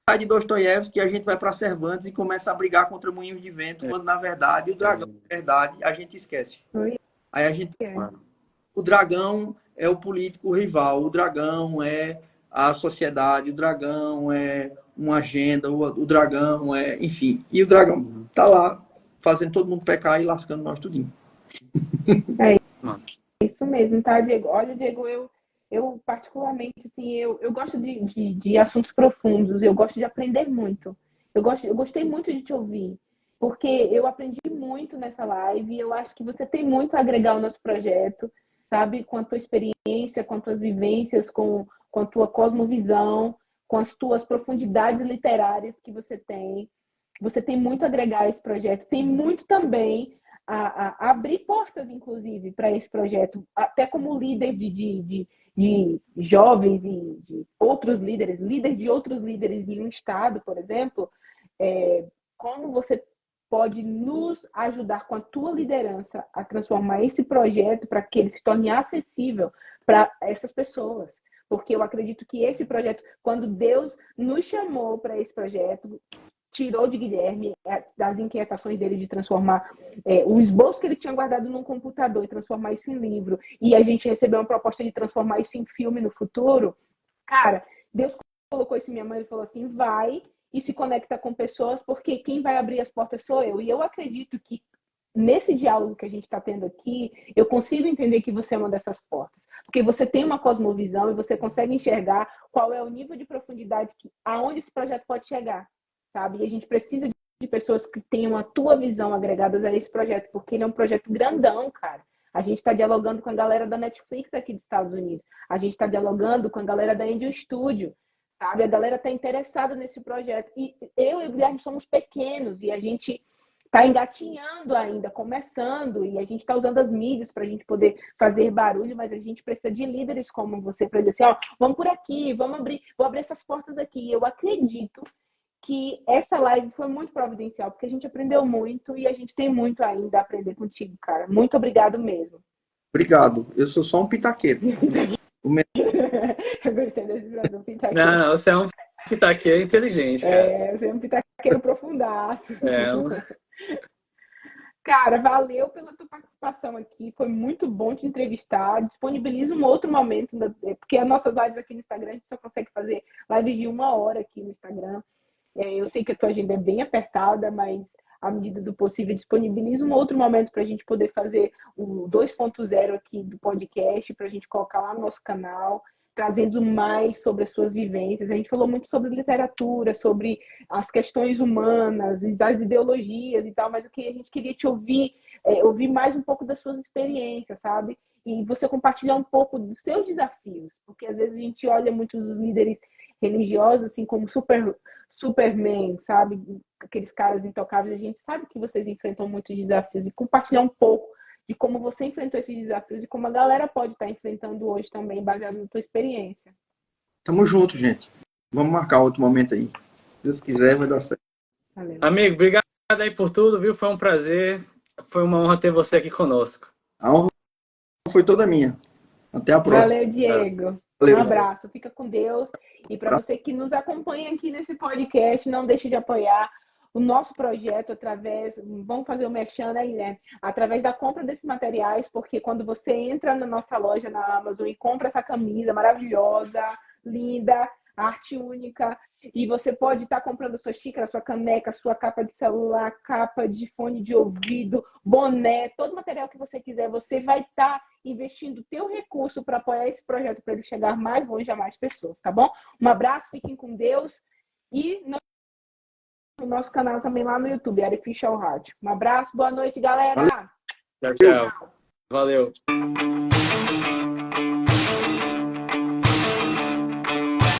sai de Dostoiévski, a gente vai para Cervantes e começa a brigar contra moinhos de vento, quando na verdade o dragão, na verdade, a gente esquece. Aí a gente... O dragão é o político rival, o dragão é a sociedade, o dragão é uma agenda, o dragão é... Enfim, e o dragão tá lá fazendo todo mundo pecar e lascando nós tudinho. Isso mesmo, tá, Diego? Olha, Diego, eu particularmente, assim, eu gosto de assuntos profundos, eu gosto de aprender muito. Eu gostei muito de te ouvir, porque eu aprendi muito nessa live e eu acho que você tem muito a agregar ao nosso projeto, sabe? Com a tua experiência, com as tuas vivências, com a tua cosmovisão, com as tuas profundidades literárias que você tem. Você tem muito a agregar a esse projeto. Tem muito também a abrir portas, inclusive, para esse projeto. Até como líder de jovens e de outros líderes de outros líderes em um estado, por exemplo, como você pode nos ajudar com a tua liderança a transformar esse projeto para que ele se torne acessível para essas pessoas. Porque eu acredito que esse projeto, quando Deus nos chamou para esse projeto, tirou de Guilherme das inquietações dele de transformar o esboço que ele tinha guardado num computador e transformar isso em livro, e a gente recebeu uma proposta de transformar isso em filme no futuro. Cara, Deus colocou isso em minha mão e falou assim, vai e se conecta com pessoas, porque quem vai abrir as portas sou eu. E eu acredito que nesse diálogo que a gente está tendo aqui, eu consigo entender que você é uma dessas portas. Porque você tem uma cosmovisão e você consegue enxergar qual é o nível de profundidade aonde esse projeto pode chegar, sabe? E a gente precisa de pessoas que tenham a tua visão agregadas a esse projeto, porque ele é um projeto grandão, cara. A gente está dialogando com a galera da Netflix aqui dos Estados Unidos. A gente está dialogando com a galera da Angel Studio, sabe? A galera está interessada nesse projeto. E eu e o Guilherme somos pequenos e a gente está engatinhando ainda, começando, e a gente está usando as mídias para a gente poder fazer barulho, mas a gente precisa de líderes como você para dizer assim, ó, vamos por aqui, vou abrir essas portas aqui. Eu acredito que essa live foi muito providencial, porque a gente aprendeu muito e a gente tem muito ainda a aprender contigo, cara. Muito obrigado mesmo. Obrigado. Eu sou só um pitaqueiro. Eu gostei desse Brasil, pitaqueiro. Não, você é um pitaqueiro inteligente, cara. Você é um pitaqueiro profundaço. É. Cara, valeu pela tua participação aqui. Foi muito bom te entrevistar. Disponibiliza um outro momento, porque as nossas lives aqui no Instagram, a gente só consegue fazer lives de 1 hora aqui no Instagram. Eu sei que a tua agenda é bem apertada, mas à medida do possível, disponibiliza um outro momento para a gente poder fazer o 2.0 aqui do podcast, para a gente colocar lá no nosso canal, trazendo mais sobre as suas vivências. A gente falou muito sobre literatura, sobre as questões humanas, as ideologias e tal, mas o que a gente queria te ouvir, ouvir mais um pouco das suas experiências, sabe? E você compartilhar um pouco dos seus desafios, porque às vezes a gente olha muitos líderes religiosos assim como Superman, sabe? Aqueles caras intocáveis. A gente sabe que vocês enfrentam muitos desafios e compartilhar um pouco de como você enfrentou esses desafios e como a galera pode estar enfrentando hoje também, baseado na tua experiência. Tamo junto, gente. Vamos marcar outro momento aí. Se Deus quiser, vai dar certo. Valeu. Amigo, obrigado aí por tudo, viu? Foi um prazer. Foi uma honra ter você aqui conosco. A honra foi toda minha. Até a próxima. Valeu, Diego. Valeu. Um abraço. Fica com Deus. E para você que nos acompanha aqui nesse podcast, não deixe de apoiar o nosso projeto através, vamos fazer o merchan, né, Guilherme? Através da compra desses materiais, porque quando você entra na nossa loja na Amazon e compra essa camisa maravilhosa, linda, arte única, e você pode estar comprando a sua xícara, a sua caneca, a sua capa de celular, capa de fone de ouvido, boné, todo material que você quiser, você vai estar investindo o teu recurso para apoiar esse projeto, para ele chegar mais longe a mais pessoas, tá bom? Um abraço, fiquem com Deus e no nosso canal também lá no YouTube, Artificial Heart. Um abraço, boa noite, galera! Tchau, tchau. Valeu.